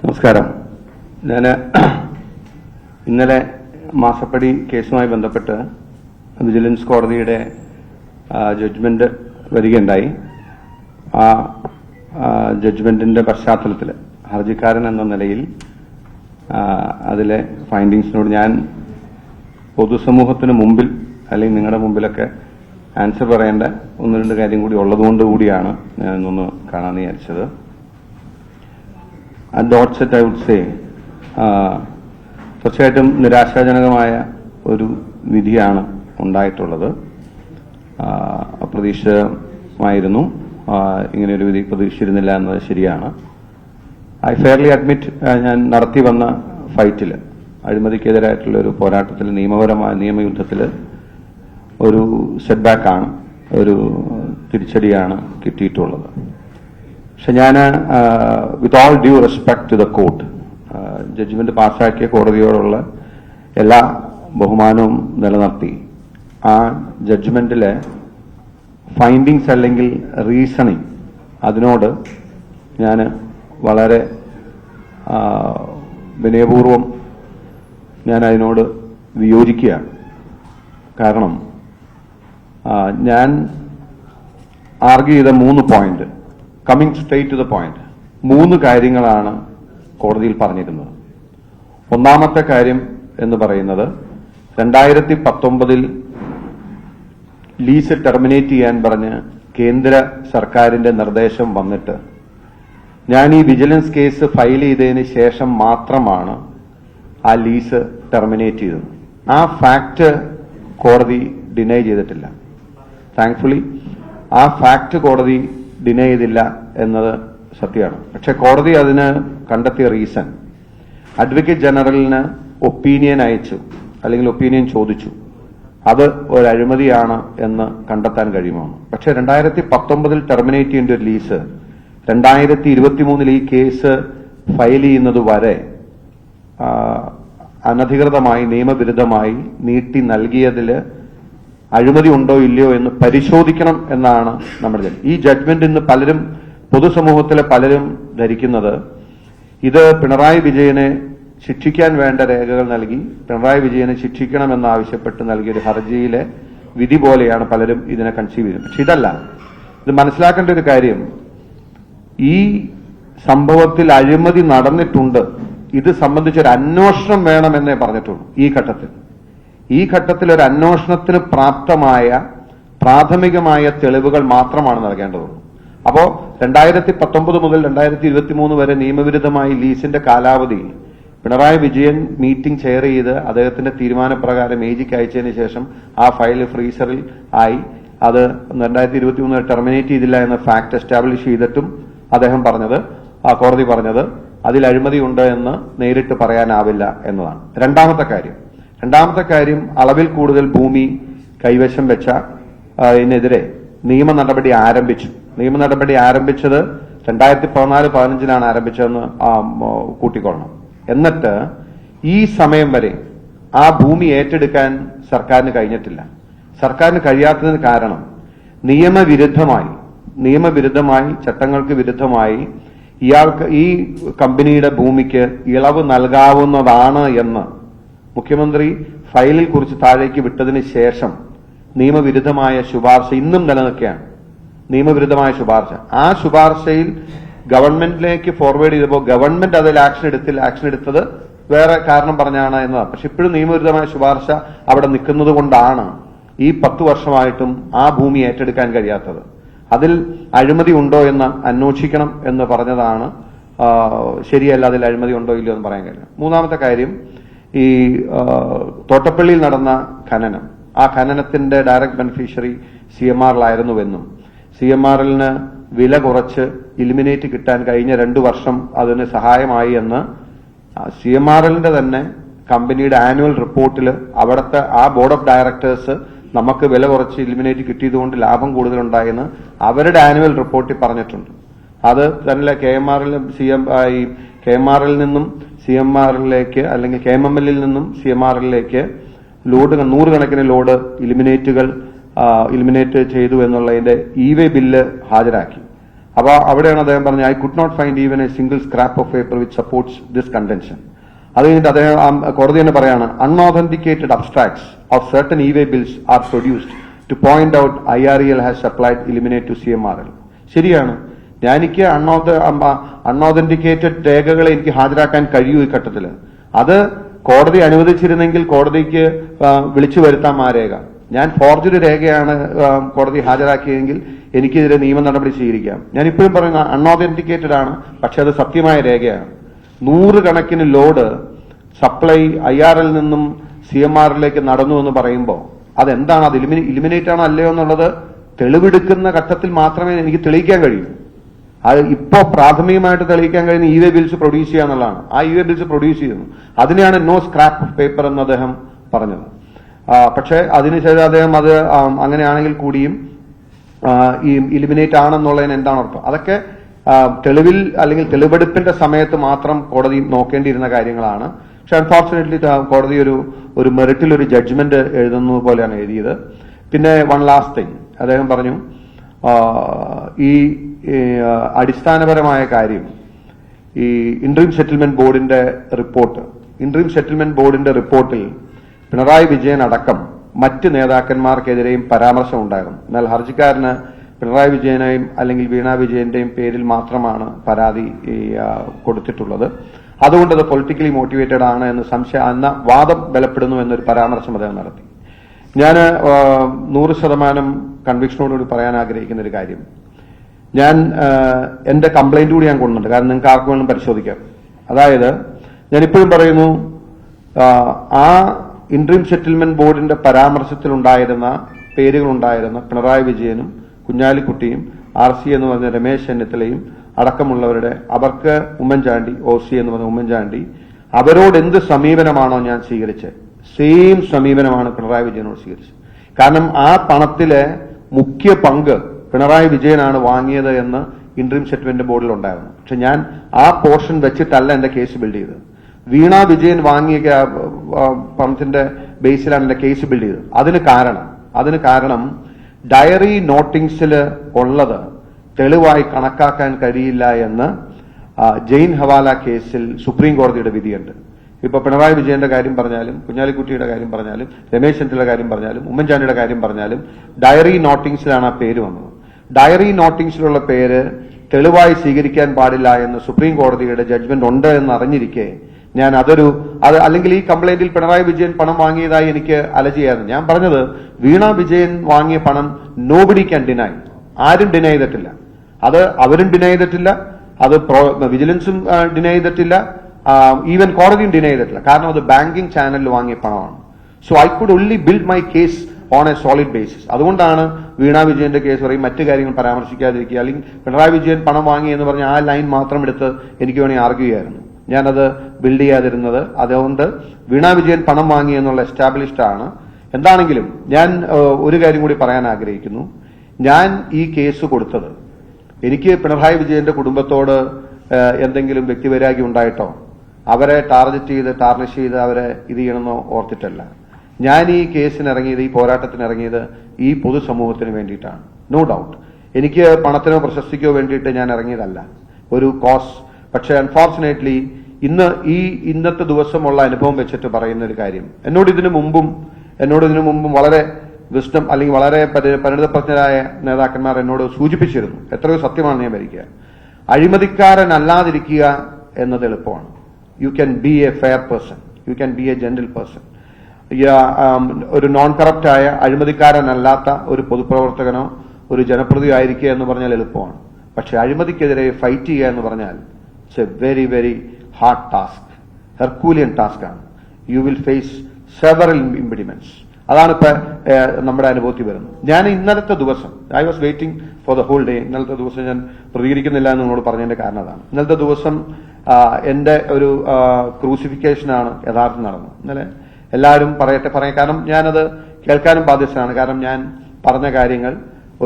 നമസ്കാരം. ഞാൻ ഇന്നലെ മാസപ്പടി കേസുമായി ബന്ധപ്പെട്ട് വിജിലൻസ് കോടതിയുടെ ജഡ്ജ്മെന്റ് വരികയുണ്ടായി. ആ ജഡ്ജ്മെന്റിന്റെ പശ്ചാത്തലത്തിൽ ഹർജിക്കാരൻ എന്ന നിലയിൽ അതിലെ ഫൈൻഡിങ്സിനോട് ഞാൻ പൊതുസമൂഹത്തിന് മുമ്പിൽ അല്ലെങ്കിൽ നിങ്ങളുടെ മുമ്പിലൊക്കെ ആൻസർ പറയേണ്ട ഒന്ന് രണ്ട് കാര്യം കൂടി ഉള്ളതുകൊണ്ട് കൂടിയാണ് ഞാൻ ഇന്നൊന്ന് കാണാമെന്ന് വിചാരിച്ചത്. At the outset I would say തീർച്ചയായിട്ടും നിരാശാജനകമായ ഒരു വിധിയാണ് ഉണ്ടായിട്ടുള്ളത്. അപ്രതീക്ഷിതമായിരുന്നു. ഇങ്ങനെയൊരു വിധി പ്രതീക്ഷിച്ചിരുന്നില്ല എന്നത് ശരിയാണ്. ഐ ഫെയർലി അഡ്മിറ്റ് ഞാൻ നടത്തി വന്ന ഫൈറ്റിൽ അഴിമതിക്കെതിരായിട്ടുള്ള ഒരു പോരാട്ടത്തിൽ നിയമപരമായ നിയമയുദ്ധത്തിൽ ഒരു സെറ്റ്ബാക്കാണ്, ഒരു തിരിച്ചടിയാണ് കിട്ടിയിട്ടുള്ളത്. പക്ഷെ ഞാൻ with all due respect to the court, judgement പാസ്സാക്കിയ കോടതിയോടുള്ള എല്ലാ ബഹുമാനവും നിലനിർത്തി ആ ജഡ്ജ്മെന്റിലെ ഫൈൻഡിങ്സ് അല്ലെങ്കിൽ റീസണിങ് അതിനോട് ഞാൻ വളരെ വിനയപൂർവം ഞാൻ അതിനോട് വിയോജിക്കുകയാണ്. കാരണം ഞാൻ ആർഗ്യൂ ചെയ്ത 3 point, coming straight to the point, 3 കാര്യങ്ങളാണ് കോടതിയിൽ പറഞ്ഞിരുന്നത്. ഒന്നാമത്തെ കാര്യം എന്ന് പറയുന്നത് 2019 ലീസ് ടെർമിനേറ്റ് ചെയ്യാൻ പറഞ്ഞ് കേന്ദ്ര സർക്കാരിന്റെ നിർദ്ദേശം വന്നിട്ട് ഞാൻ ഈ വിജിലൻസ് കേസ് ഫയൽ ചെയ്തതിന് ശേഷം മാത്രമാണ് ആ ലീസ് ടെർമിനേറ്റ് ചെയ്തത്. ആ ഫാക്ട് കോടതി ഡിനൈ ചെയ്തിട്ടില്ല. താങ്ക്ഫുള്ളി ആ ഫാക്ട് കോടതി ഡിനൈ ചെയ്തില്ല എന്നത് സത്യമാണ്. പക്ഷെ കോടതി അതിന് കണ്ടെത്തിയ റീസൺ അഡ്വക്കേറ്റ് ജനറലിന് ഒപ്പീനിയൻ അയച്ചു അല്ലെങ്കിൽ ഒപ്പീനിയൻ ചോദിച്ചു. അത് ഒരു അഴിമതിയാണ് എന്ന് കണ്ടെത്താൻ കഴിയുമോ? പക്ഷെ 2019 ടെർമിനേറ്റ് ചെയ്യേണ്ട ഒരു ലീസ് 2023 ഈ കേസ് ഫയൽ ചെയ്യുന്നത് വരെ അനധികൃതമായി നിയമവിരുദ്ധമായി നീട്ടി നൽകിയതിൽ അഴിമതി ഉണ്ടോ ഇല്ലയോ എന്ന് പരിശോധിക്കണം എന്നാണ് നമ്മുടെ ഈ ജഡ്ജ്മെന്റ്. ഇന്ന് പലരും പൊതുസമൂഹത്തിലെ പലരും ധരിക്കുന്നത് ഇത് പിണറായി വിജയനെ ശിക്ഷിക്കാൻ വേണ്ട രേഖകൾ നൽകി പിണറായി വിജയനെ ശിക്ഷിക്കണമെന്നാവശ്യപ്പെട്ട് നൽകിയൊരു ഹർജിയിലെ വിധി പോലെയാണ് പലരും ഇതിനെ കൺസീവ് ചെയ്യുന്നത്. പക്ഷെ ഇതല്ല. ഇത് മനസ്സിലാക്കേണ്ട ഒരു കാര്യം, ഈ സംഭവത്തിൽ അഴിമതി നടന്നിട്ടുണ്ട്, ഇത് സംബന്ധിച്ചൊരു അന്വേഷണം വേണമെന്നേ പറഞ്ഞിട്ടുള്ളൂ. ഈ ഘട്ടത്തിൽ ഒരു അന്വേഷണത്തിന് പ്രാഥമികമായ തെളിവുകൾ മാത്രമാണ് നൽകേണ്ടതുള്ളൂ. അപ്പോ 2019 മുതൽ 2023 വരെ നിയമവിരുദ്ധമായി ലീസിന്റെ കാലാവധി പിണറായി വിജയൻ മീറ്റിംഗ് ചെയർ ചെയ്ത് അദ്ദേഹത്തിന്റെ തീരുമാനപ്രകാരം ഏജിക്ക് അയച്ചതിന് ശേഷം ആ ഫയൽ ഫ്രീസറിൽ ആയി. അത് 2023 ടെർമിനേറ്റ് ചെയ്തില്ല എന്ന ഫാക്ട് എസ്റ്റാബ്ലിഷ് ചെയ്തിട്ടും അദ്ദേഹം പറഞ്ഞത്, ആ കോടതി പറഞ്ഞത് അതിൽ അഴിമതിയുണ്ട് എന്ന് നേരിട്ട് പറയാനാവില്ല എന്നതാണ്. രണ്ടാമത്തെ കാര്യം അളവിൽ കൂടുതൽ ഭൂമി കൈവശം വെച്ച ഇതിനെതിരെ നിയമ നടപടി ആരംഭിച്ചത് 2014-15 ആരംഭിച്ചതെന്ന് കൂട്ടിക്കൊള്ളണം. എന്നിട്ട് ഈ സമയം വരെ ആ ഭൂമി ഏറ്റെടുക്കാൻ സർക്കാരിന് കഴിഞ്ഞിട്ടില്ല. സർക്കാരിന് കഴിയാത്തതിന് കാരണം നിയമവിരുദ്ധമായി ചട്ടങ്ങൾക്ക് വിരുദ്ധമായി ഈ കമ്പനിയുടെ ഭൂമിക്ക് ഇളവ് നൽകാവുന്നതാണ് എന്ന് മുഖ്യമന്ത്രി ഫയലിൽ കുറിച്ച് താഴേക്ക് വിട്ടതിന് ശേഷം നിയമവിരുദ്ധമായ ശുപാർശ ഇന്നും നിലനിൽക്കുകയാണ്. നിയമവിരുദ്ധമായ ശുപാർശ, ആ ശുപാർശയിൽ ഗവൺമെന്റിലേക്ക് ഫോർവേഡ് ചെയ്തപ്പോൾ ഗവൺമെന്റ് അതിൽ ആക്ഷൻ എടുത്തത് വേറെ കാരണം പറഞ്ഞാണ് എന്നതാണ്. പക്ഷെ ഇപ്പോഴും നിയമവിരുദ്ധമായ ശുപാർശ അവിടെ നിൽക്കുന്നത് കൊണ്ടാണ് ഈ 10 വർഷമായിട്ടും ആ ഭൂമി ഏറ്റെടുക്കാൻ കഴിയാത്തത്. അതിൽ അഴിമതി ഉണ്ടോ എന്ന് അന്വേഷിക്കണം എന്ന് പറഞ്ഞതാണ് ശരിയല്ല. അതിൽ അഴിമതി ഉണ്ടോ ഇല്ലയോ എന്ന് പറയാൻ കഴിയില്ല. മൂന്നാമത്തെ കാര്യം, ഈ തോട്ടപ്പള്ളിയിൽ നടന്ന ഖനനം, ആ ഖനനത്തിന്റെ ഡയറക്ട് ബെനിഫിഷ്യറി CMRലായിരുന്നുവെന്നും CMRലിന് വില കുറച്ച് ഇലിമിനേറ്റ് കിട്ടാൻ കഴിഞ്ഞ 2 വർഷം അതിന് സഹായമായി എന്ന് CMRലിന്റെ തന്നെ കമ്പനിയുടെ ആനുവൽ റിപ്പോർട്ടിൽ അവിടുത്തെ ആ ബോർഡ് ഓഫ് ഡയറക്ടേഴ്സ് നമുക്ക് വില കുറച്ച് ഇലിമിനേറ്റ് കിട്ടിയതുകൊണ്ട് ലാഭം കൂടുതലുണ്ടായെന്ന് അവരുടെ ആനുവൽ റിപ്പോർട്ടിൽ പറഞ്ഞിട്ടുണ്ട്. അത് തന്നെ KMRൽ നിന്നും CMRലേക്ക് അല്ലെങ്കിൽ KMMLൽ നിന്നും CMRലേക്ക് ലോഡ് 100 കണക്കിന് ലോഡ് ഇലിമിനേറ്റ് ചെയ്തു എന്നുള്ളതിന്റെ ഇ-വേ ബില്ല് ഹാജരാക്കി. അപ്പൊ അവിടെയാണ് അദ്ദേഹം പറഞ്ഞത്, I could not find even a single scrap of paper which supports this contention. അത് കഴിഞ്ഞിട്ട് അദ്ദേഹം കോടതി തന്നെ പറയാണ്, unauthenticated abstracts of certain E way bills are produced to point out IREL has supplied ilmenite to CMRL. ശരിയാണ്, എനിക്ക് അൺഓതന്റിക്കേറ്റഡ് രേഖകളെ എനിക്ക് ഹാജരാക്കാൻ കഴിയൂ ഈ ഘട്ടത്തിൽ. അത് കോടതി അനുവദിച്ചിരുന്നെങ്കിൽ കോടതിക്ക് വിളിച്ചു വരുത്താം ആ രേഖ. ഞാൻ ഫോർജറി രേഖയാണ് കോടതി ഹാജരാക്കിയതെങ്കിൽ എനിക്കെതിരെ നിയമ നടപടി സ്വീകരിക്കാം. ഞാൻ ഇപ്പോഴും പറയുന്ന അൺഓതന്റിക്കേറ്റഡ് ആണ്, പക്ഷെ അത് സത്യമായ രേഖയാണ്. 100 കണക്കിന് ലോഡ് സപ്ലൈ IRL നിന്നും CMRലേക്ക് നടന്നു എന്ന് പറയുമ്പോൾ അതെന്താണ്, അത് ഇലിമിനേറ്റ് ആണോ അല്ലയോ എന്നുള്ളത് തെളിവെടുക്കുന്ന ഘട്ടത്തിൽ മാത്രമേ എനിക്ക് തെളിയിക്കാൻ കഴിയൂ. അത് ഇപ്പോ പ്രാഥമികമായിട്ട് തെളിയിക്കാൻ കഴിയുന്ന ഇ വേ ബിൽസ് പ്രൊഡ്യൂസ് ചെയ്യുക എന്നുള്ളതാണ്. ആ ഇ വേ ബിൽസ് പ്രൊഡ്യൂസ് ചെയ്യുന്നു. അതിനെയാണ് നോ സ്ക്രാപ്പ് പേപ്പർ എന്ന് അദ്ദേഹം പറഞ്ഞത്. പക്ഷേ അതിനുശേഷം അദ്ദേഹം അത് അങ്ങനെയാണെങ്കിൽ കൂടിയും ഈ ഇലിമിനേറ്റ് ആണെന്നുള്ളതിന് എന്താണ് ഉറപ്പ്? അതൊക്കെ തെളിവിൽ അല്ലെങ്കിൽ തെളിവെടുപ്പിന്റെ സമയത്ത് മാത്രം കോടതി നോക്കേണ്ടിയിരുന്ന കാര്യങ്ങളാണ്. പക്ഷെ അൺഫോർച്ചുനേറ്റ്ലി കോടതി ഒരു മെറിറ്റിൽ ഒരു ജഡ്ജ്മെന്റ് എഴുതുന്നത് പോലെയാണ് എഴുതിയത്. പിന്നെ വൺ ലാസ്റ്റ് തിങ് അദ്ദേഹം പറഞ്ഞു, ഈ അടിസ്ഥാനപരമായ കാര്യം, ഈ ഇന്ററിം സെറ്റിൽമെന്റ് ബോർഡിന്റെ റിപ്പോർട്ടിൽ പിണറായി വിജയൻ അടക്കം മറ്റ് നേതാക്കന്മാർക്കെതിരെയും പരാമർശം ഉണ്ടായിരുന്നു. എന്നാൽ ഹർജിക്കാരന് പിണറായി വിജയനെയും അല്ലെങ്കിൽ വീണ വിജയന്റെയും പേരിൽ മാത്രമാണ് പരാതി കൊടുത്തിട്ടുള്ളത്. അതുകൊണ്ട് അത് പൊളിറ്റിക്കലി മോട്ടിവേറ്റഡ് ആണ് എന്ന വാദം ബലപ്പെടുന്നു എന്നൊരു പരാമർശം അദ്ദേഹം നടത്തി. ഞാൻ 100% കൺവിക്ഷനോടുകൂടി പറയാൻ ആഗ്രഹിക്കുന്ന ഒരു കാര്യം, ഞാൻ എന്റെ കംപ്ലൈന്റ് കൂടി ഞാൻ കൊണ്ടുണ്ട്. കാരണം നിങ്ങൾക്ക് ആർക്കും വേണം പരിശോധിക്കാം. അതായത് ഞാൻ ഇപ്പോഴും പറയുന്നു, ആ ഇന്ററിം സെറ്റിൽമെന്റ് ബോർഡിന്റെ പരാമർശത്തിലുണ്ടായിരുന്ന പേരുകളുണ്ടായിരുന്ന പിണറായി വിജയനും കുഞ്ഞാലിക്കുട്ടിയും RC എന്ന് പറഞ്ഞ രമേശ് ചെന്നിത്തലയും അടക്കമുള്ളവരുടെ, അവർക്ക് ഉമ്മൻചാണ്ടി, OC എന്ന് പറഞ്ഞ ഉമ്മൻചാണ്ടി, അവരോട് എന്ത് സമീപനമാണോ ഞാൻ സ്വീകരിച്ചത്, സെയിം സമീപനമാണ് പിണറായി വിജയനോട് സ്വീകരിച്ചത്. കാരണം ആ പണത്തിലെ മുഖ്യ പങ്ക് പിണറായി വിജയനാണ് വാങ്ങിയത് എന്ന് ഇന്ററിം സെറ്റിൽമെന്റ് ബോർഡിൽ ഉണ്ടായിരുന്നു. പക്ഷെ ഞാൻ ആ പോർഷൻ വെച്ചിട്ടല്ല എന്റെ കേസ് ബിൽഡ് ചെയ്തത്. വീണ വിജയൻ വാങ്ങിയ പണത്തിന്റെ ബേസിലാണ് എന്റെ കേസ് ബിൽഡ് ചെയ്തത്. അതിന് കാരണം ഡയറി നോട്ടിങ്സിൽ ഉള്ളത് തെളിവായി കണക്കാക്കാൻ കഴിയില്ല എന്ന് ജെയിൻ ഹവാല കേസിൽ സുപ്രീം കോടതിയുടെ വിധിയുണ്ട്. ഇപ്പൊ പിണറായി വിജയന്റെ കാര്യം പറഞ്ഞാലും, കുഞ്ഞാലിക്കുട്ടിയുടെ കാര്യം പറഞ്ഞാലും, രമേശ് ചെന്നിത്തലയുടെ കാര്യം പറഞ്ഞാലും, ഉമ്മൻചാണ്ടിയുടെ കാര്യം പറഞ്ഞാലും ഡയറി നോട്ടിങ്സിലാണ് ആ പേര് വന്നത്. ഡയറി നോട്ടിങ്സിലുള്ള പേര് തെളിവായി സ്വീകരിക്കാൻ പാടില്ല എന്ന് സുപ്രീം കോടതിയുടെ ജഡ്ജ്മെന്റ് ഉണ്ട് എന്ന് അറിഞ്ഞിരിക്കെ ഞാൻ അല്ലെങ്കിൽ ഈ കംപ്ലൈന്റിൽ പിണറായി വിജയൻ പണം വാങ്ങിയതായി എനിക്ക് അലജിയായിരുന്നു. ഞാൻ പറഞ്ഞത്, വീണ വിജയൻ വാങ്ങിയ പണം നോബഡി ക്യാൻ ഡിനൈ, ആരും ഡിനൈ ചെയ്തിട്ടില്ല. അത് അവരും ഡിനൈ ചെയ്തിട്ടില്ല, അത് വിജിലൻസും ഡിനൈ ചെയ്തിട്ടില്ല, ഈവൻ കോടതിയും ഡിനൈ ചെയ്തിട്ടില്ല. കാരണം അത് ബാങ്കിംഗ് ചാനലിൽ വാങ്ങിയ പണമാണ്. So I could only build my case on A solid basis. അതുകൊണ്ടാണ് വീണ വിജയന്റെ കേസ് പറയും മറ്റു കാര്യങ്ങൾ പരാമർശിക്കാതിരിക്കുക, അല്ലെങ്കിൽ പിണറായി വിജയൻ പണം വാങ്ങി എന്ന് പറഞ്ഞ ആ ലൈൻ മാത്രം എടുത്ത് എനിക്ക് വേണമെങ്കിൽ ആർഗ്യൂ ചെയ്യായിരുന്നു. ഞാനത് ബിൽഡ് ചെയ്യാതിരുന്നത്. അതുകൊണ്ട് വീണ വിജയൻ പണം വാങ്ങി എന്നുള്ള എസ്റ്റാബ്ലിഷ്ഡ് ആണ്. എന്താണെങ്കിലും ഞാൻ ഒരു കാര്യം കൂടി പറയാൻ ആഗ്രഹിക്കുന്നു. ഞാൻ ഈ കേസ് കൊടുത്തത് എനിക്ക് പിണറായി വിജയന്റെ കുടുംബത്തോട് എന്തെങ്കിലും വ്യക്തിവൈരാഗ്യം ഉണ്ടായിട്ടോ അവരെ ടാർഗറ്റ് ചെയ്ത് ടാർണിഷ് ചെയ്ത് അവരെ ഇത് ചെയ്യണമെന്നോ ഓർത്തിട്ടല്ല. ഞാൻ ഈ കേസിനിറങ്ങിയത്, ഈ പോരാട്ടത്തിനിറങ്ങിയത് ഈ പൊതുസമൂഹത്തിന് വേണ്ടിയിട്ടാണ്. നോ ഡൗട്ട് എനിക്ക് പണത്തിനോ പ്രശസ്തിക്കോ വേണ്ടിയിട്ട് ഞാൻ ഇറങ്ങിയതല്ല, ഒരു കോസ്. പക്ഷെ അൺഫോർച്ചുനേറ്റ്ലി ഇന്നത്തെ ദിവസമുള്ള അനുഭവം വെച്ചിട്ട് പറയുന്ന ഒരു കാര്യം, എന്നോട് ഇതിനു മുമ്പും വളരെ വിസ്ഡം അല്ലെങ്കിൽ വളരെ പരിണിതപ്രജ്ഞരായ നേതാക്കന്മാർ എന്നോട് സൂചിപ്പിച്ചിരുന്നു. എത്രയോ സത്യമാണ് ഞാൻ ഭരിക്കുക. അഴിമതിക്കാരനല്ലാതിരിക്കുക എന്നത് എളുപ്പമാണ്. You can be A fair person, you can be A gentle person. ഒരു നോൺ കറപ്റ്റായ അഴിമതിക്കാരനല്ലാത്ത ഒരു പൊതുപ്രവർത്തകനോ ഒരു ജനപ്രതിയോ ആയിരിക്കുക എന്ന് പറഞ്ഞാൽ എളുപ്പമാണ്. പക്ഷെ അഴിമതിക്കെതിരെ ഫൈറ്റ് ചെയ്യുക എന്ന് പറഞ്ഞാൽ it's a very very hard task, herculean task ആണ്. You will face several impediments. അതാണ് ഇപ്പൊ നമ്മുടെ അനുഭവത്തിൽ വരുന്നത്. ഞാൻ ഇന്നലത്തെ ദിവസം I was waiting for the whole day. ഇന്നലത്തെ ദിവസം ഞാൻ പ്രതികരിക്കുന്നില്ല എന്ന് നിങ്ങളോട് പറഞ്ഞതിന്റെ കാരണം അതാണ്. ഇന്നലത്തെ ദിവസം എന്റെ ഒരു ക്രൂസിഫിക്കേഷനാണ് യഥാർത്ഥം നടന്നത്. ഇന്നലെ എല്ലാവരും പറയാം, കാരണം ഞാനത് കേൾക്കാനും ബാധ്യസ്ഥനാണ്. കാരണം ഞാൻ പറഞ്ഞ കാര്യങ്ങൾ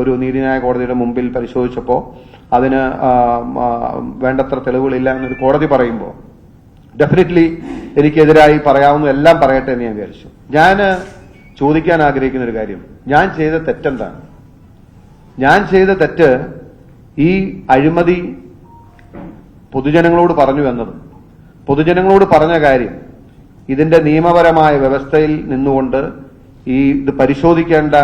ഒരു നീതിന്യായ കോടതിയുടെ മുമ്പിൽ പരിശോധിച്ചപ്പോൾ അതിന് വേണ്ടത്ര തെളിവുകളില്ല എന്നൊരു കോടതി പറയുമ്പോൾ ഡെഫിനറ്റ്ലി എനിക്കെതിരായി പറയാവുന്ന എല്ലാം പറയട്ടെ എന്ന് ഞാൻ വിചാരിച്ചു. ഞാൻ ചോദിക്കാൻ ആഗ്രഹിക്കുന്ന ഒരു കാര്യം, ഞാൻ ചെയ്ത തെറ്റെന്താണ്? ഞാൻ ചെയ്ത തെറ്റ് ഈ അഴിമതി പൊതുജനങ്ങളോട് പറഞ്ഞു എന്നത്, പൊതുജനങ്ങളോട് പറഞ്ഞ കാര്യം ഇതിന്റെ നിയമപരമായ വ്യവസ്ഥയിൽ നിന്നുകൊണ്ട് ഇത് പരിശോധിക്കേണ്ട